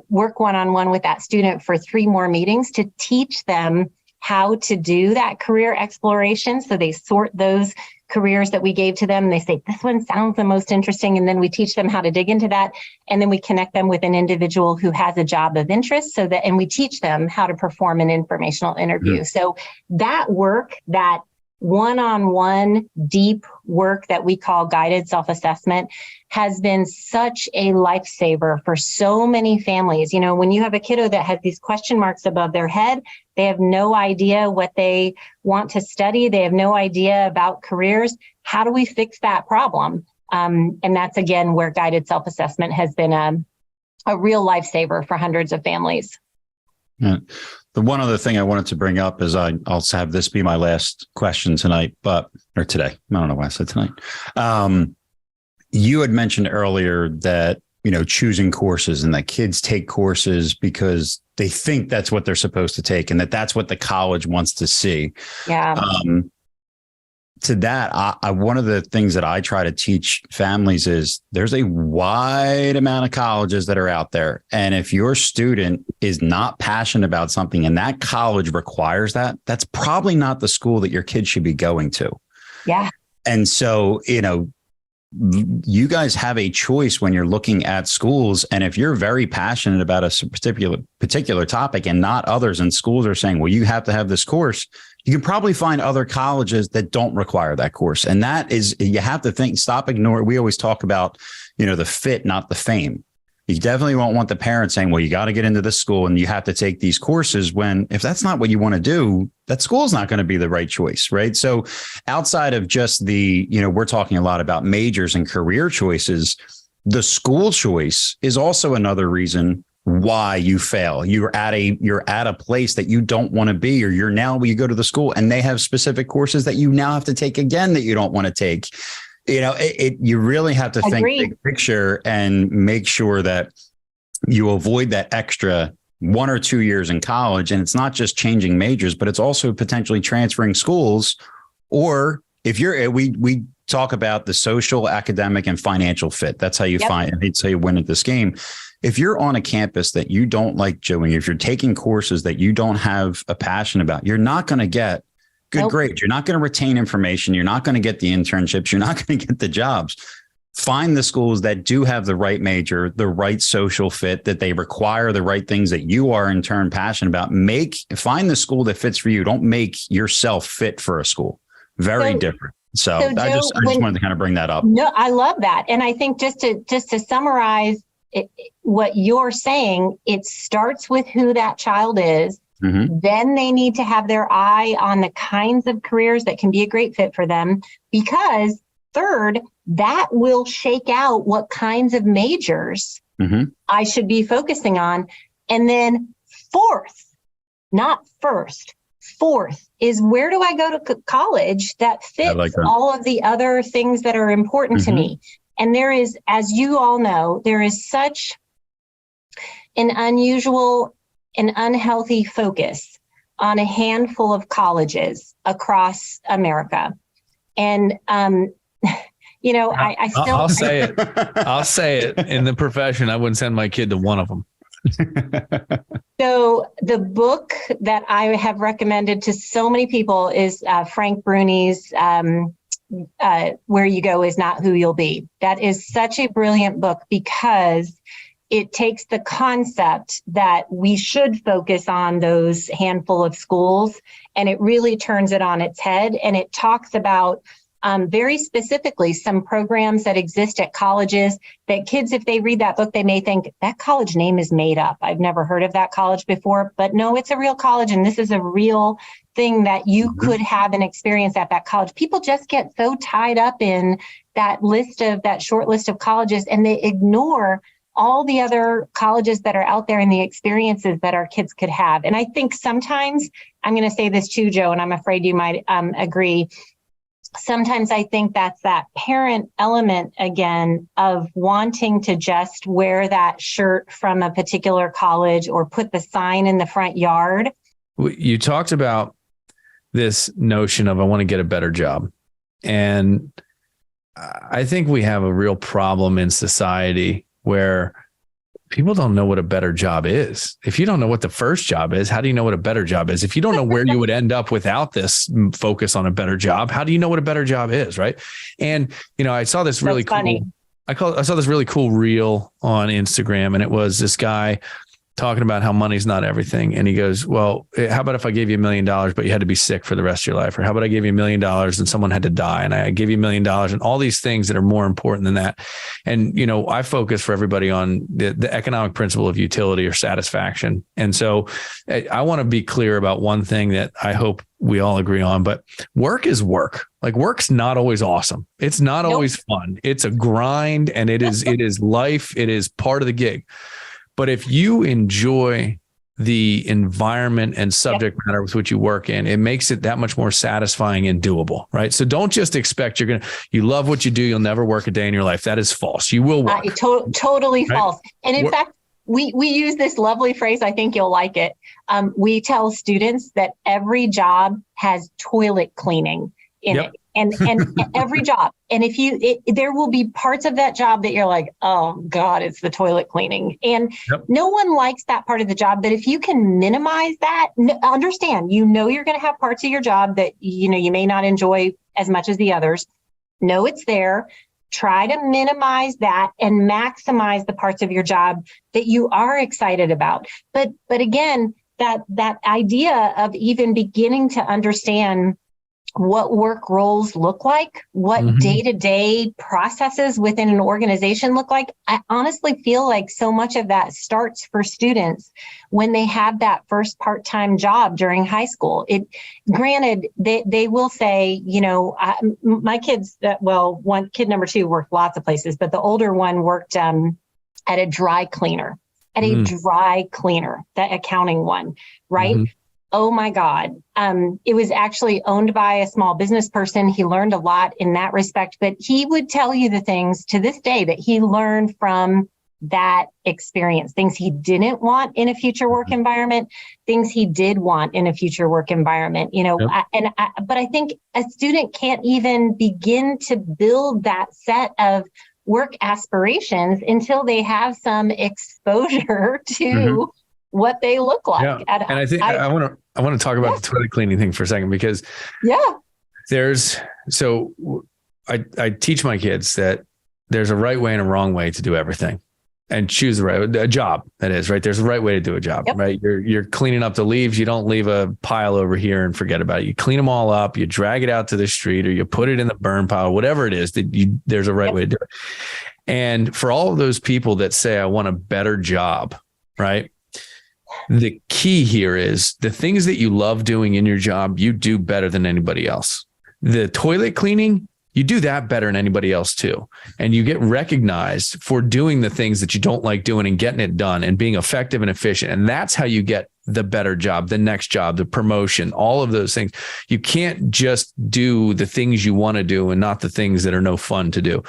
work one-on-one with that student for 3 more meetings to teach them how to do that career exploration. So they sort those careers that we gave to them. They say, this one sounds the most interesting. And then we teach them how to dig into that. And then we connect them with an individual who has a job of interest, and we teach them how to perform an informational interview. So that work, that one-on-one deep work that we call guided self-assessment, has been such a lifesaver for so many families. You know, when you have a kiddo that has these question marks above their head, they have no idea what they want to study, they have no idea about careers. How do we fix that problem? And that's, again, where guided self-assessment has been a real lifesaver for hundreds of families. Yeah. The one other thing I wanted to bring up is I'll have this be my last question tonight, or today. I don't know why I said tonight. You had mentioned earlier that, you know, choosing courses, and that kids take courses because they think that's what they're supposed to take, and that's what the college wants to see. Yeah. To that, one of the things that I try to teach families is there's a wide amount of colleges that are out there. And if your student is not passionate about something and that college requires that, that's probably not the school that your kid should be going to. Yeah. And so, you know, you guys have a choice when you're looking at schools. And if you're very passionate about a particular topic and not others, and schools are saying, well, you have to have this course, you can probably find other colleges that don't require that course. And that is, you have to think, stop ignoring. We always talk about, you know, the fit, not the fame. You definitely won't want the parents saying, well, you got to get into this school and you have to take these courses, when if that's not what you want to do, that school's not going to be the right choice. Right. So outside of just the, you know, we're talking a lot about majors and career choices, the school choice is also another reason why you fail. You're at a place that you don't want to be, or you go to the school and they have specific courses that you now have to take again that you don't want to take. You know, you really have to think big picture and make sure that you avoid that extra 1 or 2 years in college. And it's not just changing majors, but it's also potentially transferring schools. Or if we talk about the social, academic, and financial fit. That's how you that's how you win at this game. If you're on a campus that you don't like doing, if you're taking courses that you don't have a passion about, you're not going to get good grades. You're not going to retain information. You're not going to get the internships. You're not going to get the jobs. Find the schools that do have the right major, the right social fit, that they require the right things that you are in turn passionate about. Find the school that fits for you. Don't make yourself fit for a school. Very different. So Joe, I just wanted to kind of bring that up. No, I love that. And I think just to summarize what you're saying, it starts with who that child is. Mm-hmm. Then they need to have their eye on the kinds of careers that can be a great fit for them, because third, that will shake out what kinds of majors I should be focusing on. And then fourth, not first, fourth is, where do I go to college that fits all of the other things that are important to me? And there is, as you all know, there is such an unusual and unhealthy focus on a handful of colleges across America. And, you know, I still... I'll say it. I'll say it. In the profession, I wouldn't send my kid to one of them. So the book that I have recommended to so many people is Frank Bruni's where you go is not who you'll be. That is such a brilliant book because it takes the concept that we should focus on those handful of schools, and it really turns it on its head. And it talks about very specifically some programs that exist at colleges that kids, if they read that book, they may think that college name is made up. I've never heard of that college before, but no, it's a real college. And this is a real thing that you could have an experience at that college. People just get so tied up in that short list of colleges, and they ignore all the other colleges that are out there and the experiences that our kids could have. And I think sometimes, I'm going to say this too, Joe, and I'm afraid you might agree. Sometimes I think that's that parent element again of wanting to just wear that shirt from a particular college or put the sign in the front yard. You talked about this notion of I want to get a better job. And I think we have a real problem in society where people don't know what a better job is. If you don't know what the first job is, how do you know what a better job is? If you don't know where you would end up without this focus on a better job, how do you know what a better job is, right? And, I saw this really cool, I saw this really cool reel on Instagram, and it was this guy talking about how money's not everything. And he goes, well, how about if I gave you $1 million, but you had to be sick for the rest of your life? Or how about I gave you $1 million and someone had to die, and I give you $1 million, and all these things that are more important than that. And, I focus for everybody on the economic principle of utility or satisfaction. And so I want to be clear about one thing that I hope we all agree on, but work is work. Like, work's not always awesome. It's not always fun. It's a grind, and it is life. It is part of the gig. But if you enjoy the environment and subject matter with which you work in, it makes it that much more satisfying and doable, right? So don't just expect you love what you do, you'll never work a day in your life. That is false. You will work. Totally right? False. And in fact, we use this lovely phrase, I think you'll like it. We tell students that every job has toilet cleaning in it. And every job. And there will be parts of that job that you're like, oh God, it's the toilet cleaning. And no one likes that part of the job. But if you can minimize that, understand, you're going to have parts of your job that, you may not enjoy as much as the others. Know it's there. Try to minimize that and maximize the parts of your job that you are excited about. But again, that idea of even beginning to understand what work roles look like, what day-to-day processes within an organization look like. I honestly feel like so much of that starts for students when they have that first part-time job during high school. Granted, they will say, my kids, one kid number 2 worked lots of places, but the older one worked at a dry cleaner, that accounting one, right? Oh my God. It was actually owned by a small business person. He learned a lot in that respect, but he would tell you the things to this day that he learned from that experience, things he didn't want in a future work environment, things he did want in a future work environment, but I think a student can't even begin to build that set of work aspirations until they have some exposure to what they look like. Yeah. And I think I want to talk about the toilet cleaning thing for a second, because I teach my kids that there's a right way and a wrong way to do everything, and choose a job. That is right. There's a right way to do a job, right? You're cleaning up the leaves. You don't leave a pile over here and forget about it. You clean them all up, you drag it out to the street, or you put it in the burn pile, whatever it is there's a right way to do it. And for all of those people that say, I want a better job, right? The key here is the things that you love doing in your job, you do better than anybody else. The toilet cleaning, you do that better than anybody else too. And you get recognized for doing the things that you don't like doing and getting it done and being effective and efficient. And that's how you get the better job, the next job, the promotion, all of those things. You can't just do the things you want to do and not the things that are no fun to do.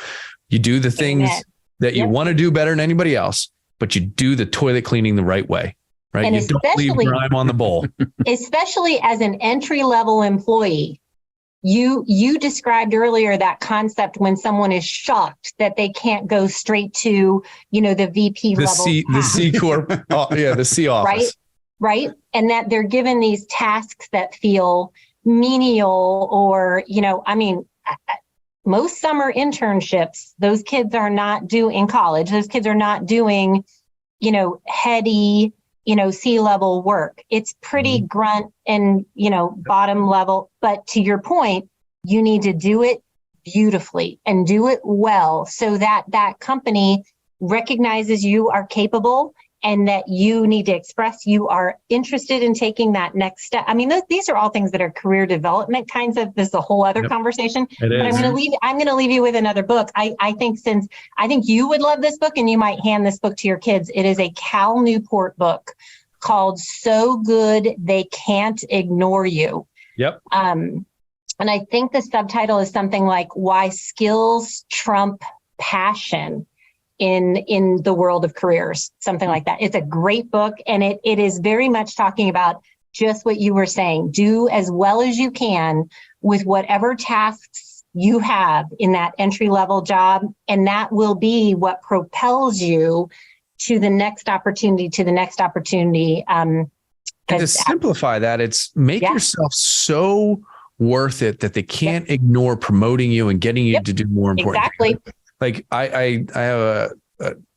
You do the things that you want to do better than anybody else, but you do the toilet cleaning the right way. Right? And you don't leave grime on the bowl. Especially as an entry-level employee, you described earlier that concept when someone is shocked that they can't go straight to, the VP level. The C Corp. The C office. Right. And that they're given these tasks that feel menial or, most summer internships, those kids are not in college. Those kids are not doing, heady, C-level work. It's pretty grunt and, bottom level. But to your point, you need to do it beautifully and do it well so that that company recognizes you are capable and that you need to express you are interested in taking that next step. I mean, these are all things that are career development kinds of, this is a whole other conversation, but I'm going to leave you with another book. I think you would love this book and you might hand this book to your kids. It is a Cal Newport book called So Good They Can't Ignore You. Yep. And I think the subtitle is something like Why Skills Trump Passion in the world of careers, something like that. It's a great book. And it is very much talking about just what you were saying. Do as well as you can with whatever tasks you have in that entry level job. And that will be what propels you to the next opportunity, And to simplify that, it's make yourself so worth it that they can't ignore promoting you and getting you to do more important things. Like I have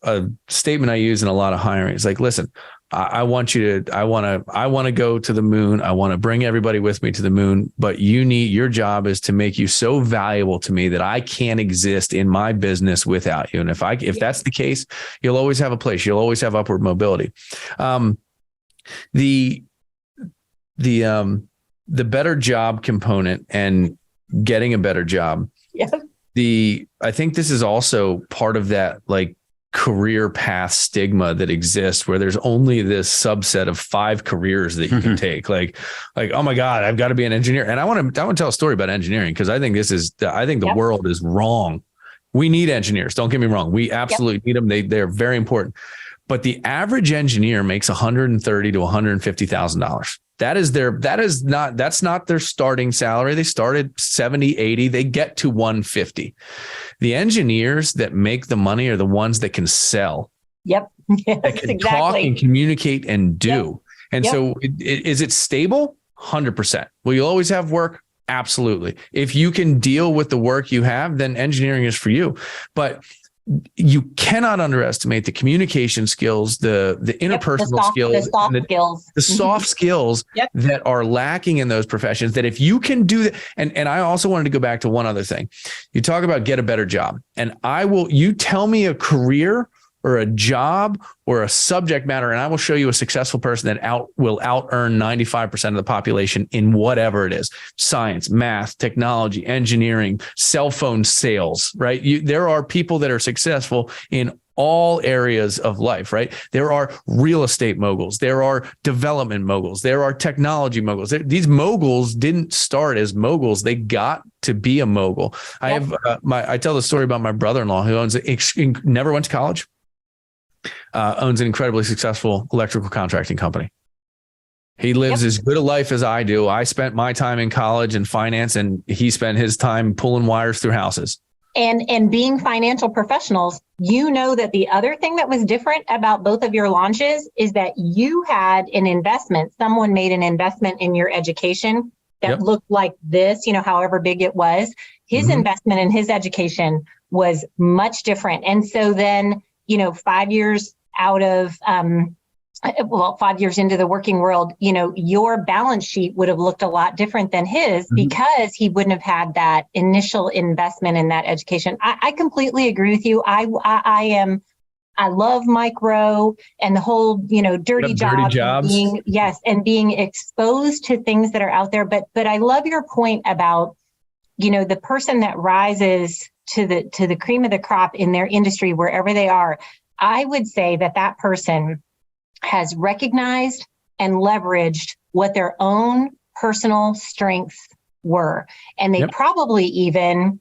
a statement I use in a lot of hiring. It's like, listen, I want to go to the moon. I want to bring everybody with me to the moon, but your job is to make you so valuable to me that I can't exist in my business without you. And if that's the case, you'll always have a place. You'll always have upward mobility. The better job component and getting a better job. Yeah. I think this is also part of that like career path stigma that exists where there's only this subset of 5 careers that you can take. Like, oh my God, I've got to be an engineer. And I want to tell a story about engineering because I think the world is wrong. We need engineers. Don't get me wrong. We absolutely need them. They're very important. But the average engineer makes $130,000 to $150,000. That's not their starting salary. They start at 70, 80, they get to 150. The engineers that make the money are the ones that can sell. Yep. Yes, that can talk and communicate and do. And so is it stable? 100%. Will you always have work? Absolutely. If you can deal with the work you have, then engineering is for you. But you cannot underestimate the communication skills, the interpersonal skills, the soft skills that are lacking in those professions. That if you can do that, and I also wanted to go back to one other thing. You talk about get a better job, and you tell me a career or a job or a subject matter, and I will show you a successful person that will out-earn 95% of the population in whatever it is: science, math, technology, engineering, cell phone sales, right? There are people that are successful in all areas of life, right? There are real estate moguls. There are development moguls. There are technology moguls. These moguls didn't start as moguls. They got to be a mogul. I tell the story about my brother-in-law who never went to college. Owns an incredibly successful electrical contracting company. He lives as good a life as I do. I spent my time in college and finance, and he spent his time pulling wires through houses. And being financial professionals, that the other thing that was different about both of your launches is that you had an investment. Someone made an investment in your education that looked like this, however big it was. His investment in his education was much different. And so then 5 years out of, 5 years into the working world, your balance sheet would have looked a lot different than his because he wouldn't have had that initial investment in that education. I completely agree with you. I love micro and the whole, dirty jobs. And being exposed to things that are out there. But I love your point about, the person that rises to the cream of the crop in their industry, wherever they are. I would say that person has recognized and leveraged what their own personal strengths were. And they probably even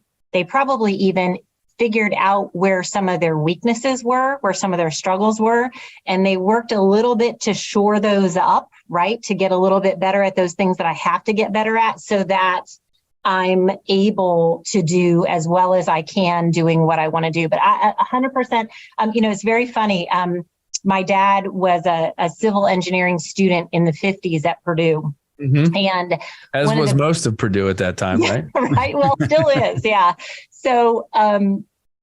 figured out where some of their weaknesses were, where some of their struggles were. And they worked a little bit to shore those up, right? To get a little bit better at those things that I have to get better at so that I'm able to do as well as I can doing what I want to do. But 100%, it's very funny. My dad was a civil engineering student in the 50s at Purdue. Mm-hmm. And as was most of Purdue at that time, right? Right. Well, still is. Yeah. So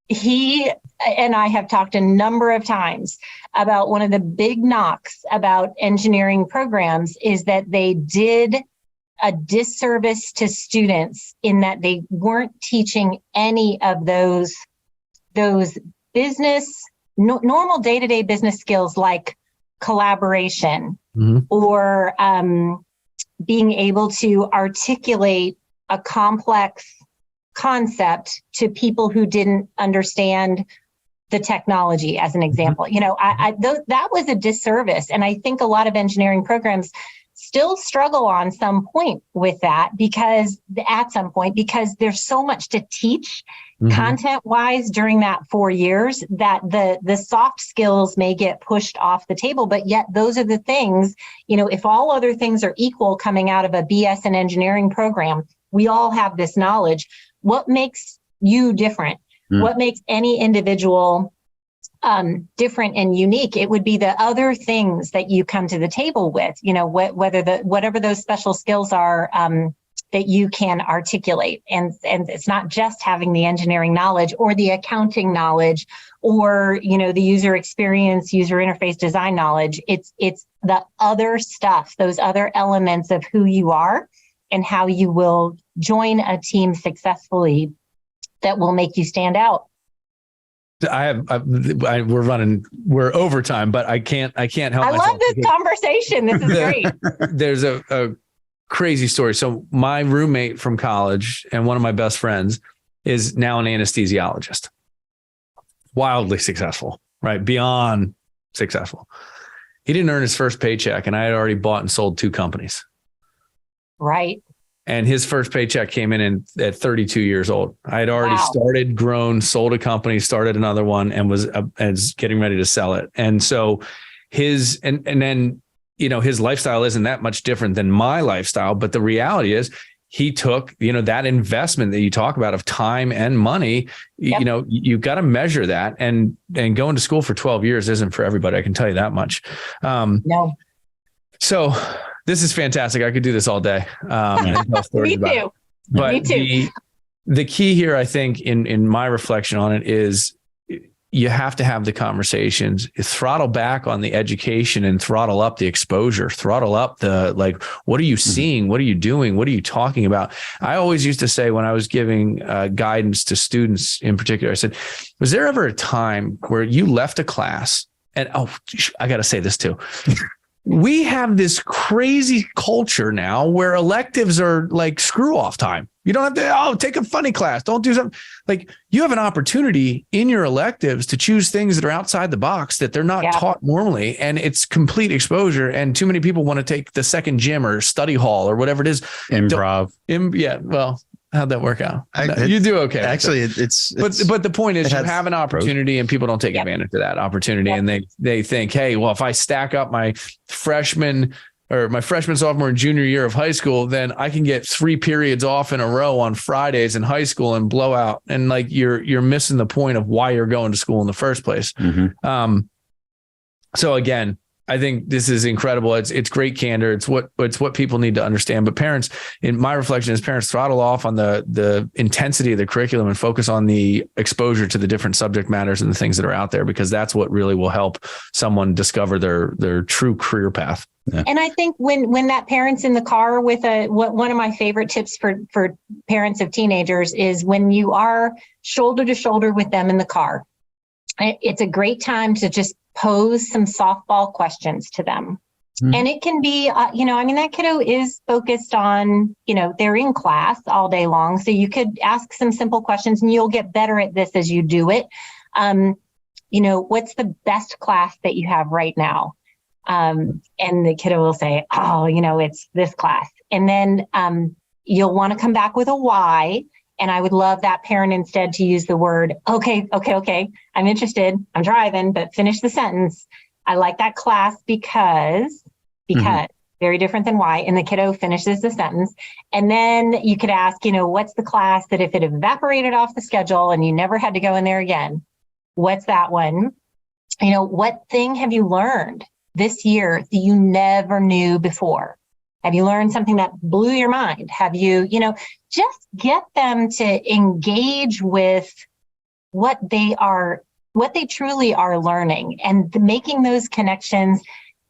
he and I have talked a number of times about one of the big knocks about engineering programs is that they did a disservice to students in that they weren't teaching any of those business, normal day-to-day business skills like collaboration or being able to articulate a complex concept to people who didn't understand the technology, as an example. You know, that was a disservice. And I think a lot of engineering programs still struggle on some point with that because there's so much to teach content wise during that 4 years that the soft skills may get pushed off the table. But yet those are the things, you know, if all other things are equal coming out of a BS in engineering program, we all have this knowledge. What makes you different? What makes any individual different and unique? It would be the other things that you come to the table with, you know, whatever those special skills are that you can articulate. And it's not just having the engineering knowledge or the accounting knowledge or, you know, the user experience, user interface design knowledge. It's the other stuff, those other elements of who you are and how you will join a team successfully that will make you stand out. We're overtime, but I can't help myself. I love this conversation. This is great. There's a crazy story. So my roommate from college and one of my best friends is now an anesthesiologist. Wildly successful, right? Beyond successful. He didn't earn his first paycheck and I had already bought and sold 2 companies. Right. And his first paycheck came in at 32 years old. I had already started, grown, sold a company, started another one, and was getting ready to sell it. And so then, you know, his lifestyle isn't that much different than my lifestyle. But the reality is he took, you know, that investment that you talk about of time and money, you know, you've got to measure that, and going to school for 12 years isn't for everybody. I can tell you that much. No. So this is fantastic. I could do this all day. Me too. But Me too. The key here, I think, in my reflection on it is you have to have the conversations, throttle back on the education and throttle up the exposure, throttle up what are you seeing? What are you doing? What are you talking about? I always used to say when I was giving guidance to students in particular, I said, was there ever a time where you left a class and, I got to say this too. We have this crazy culture now where electives are like screw off time. You don't have to, take a funny class. Don't do something. Like, you have an opportunity in your electives to choose things that are outside the box that they're not taught normally. And it's complete exposure. And too many people want to take the second gym or study hall or whatever it is. Improv. Well, how'd that work out? You do okay. Actually, but the point is you have an opportunity and people don't take advantage of that opportunity. And they think, hey, well, if I stack up my freshman, sophomore, and junior year of high school, then I can get 3 periods off in a row on Fridays in high school and blow out. And like, you're missing the point of why you're going to school in the first place. So again, I think this is incredible. It's great candor. It's what people need to understand. But parents, in my reflection, is parents throttle off on the intensity of the curriculum and focus on the exposure to the different subject matters and the things that are out there, because that's what really will help someone discover their true career path. Yeah. And I think when that parent's in the car with one of my favorite tips for parents of teenagers is when you are shoulder to shoulder with them in the car, it's a great time to just pose some softball questions to them. And it can be, that kiddo is focused on, they're in class all day long. So you could ask some simple questions and you'll get better at this as you do it. What's the best class that you have right now? And the kiddo will say, it's this class. And then you'll want to come back with a why. And I would love that parent instead to use the word, okay. I'm interested. I'm driving, but finish the sentence. I like that class because very different than why. And the kiddo finishes the sentence. And then you could ask, what's the class that if it evaporated off the schedule and you never had to go in there again, what's that one? What thing have you learned this year that you never knew before? Have you learned something that blew your mind? Have you, just get them to engage with what they truly are learning, and making those connections,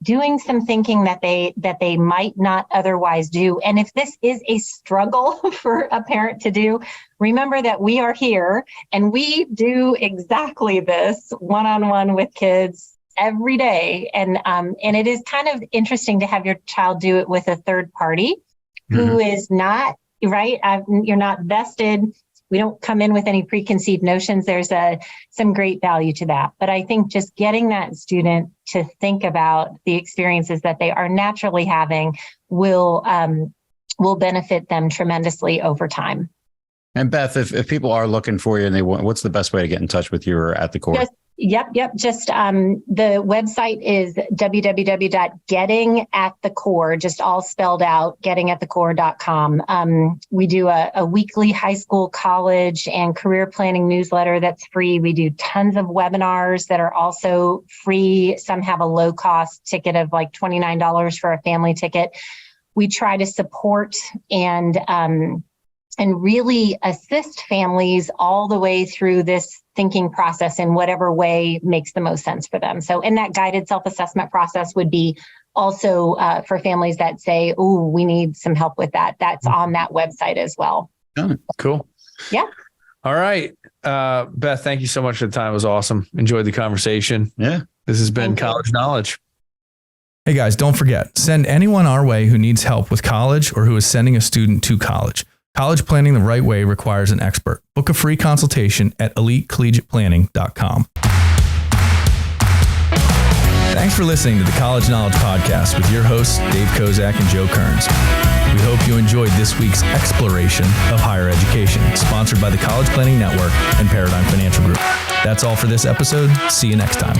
doing some thinking that they might not otherwise do. And if this is a struggle for a parent to do, remember that we are here and we do exactly this one-on-one with kids every day. And it is kind of interesting to have your child do it with a third party who is not, right? You're not vested. We don't come in with any preconceived notions. There's some great value to that. But I think just getting that student to think about the experiences that they are naturally having will benefit them tremendously over time. And Beth, if people are looking for you and they want, what's the best way to get in touch with you or at the core? Just the website is www.gettingatthecore, just all spelled out, gettingatthecore.com. We do a weekly high school, college, and career planning newsletter that's free. We do tons of webinars that are also free. Some have a low cost ticket of like $29 for a family ticket. We try to support and really assist families all the way through this thinking process in whatever way makes the most sense for them. So in that guided self-assessment process would be also for families that say, oh, we need some help with that. That's on that website as well. Oh, cool. Yeah. All right. Beth, thank you so much for the time. It was awesome. Enjoyed the conversation. Yeah. This has been College Knowledge. Hey guys, don't forget, send anyone our way who needs help with college or who is sending a student to college. College planning the right way requires an expert. Book a free consultation at elitecollegiateplanning.com. Thanks for listening to the College Knowledge Podcast with your hosts, Dave Kozak and Joe Kerins. We hope you enjoyed this week's exploration of higher education, sponsored by the College Planning Network and Paradigm Financial Group. That's all for this episode. See you next time.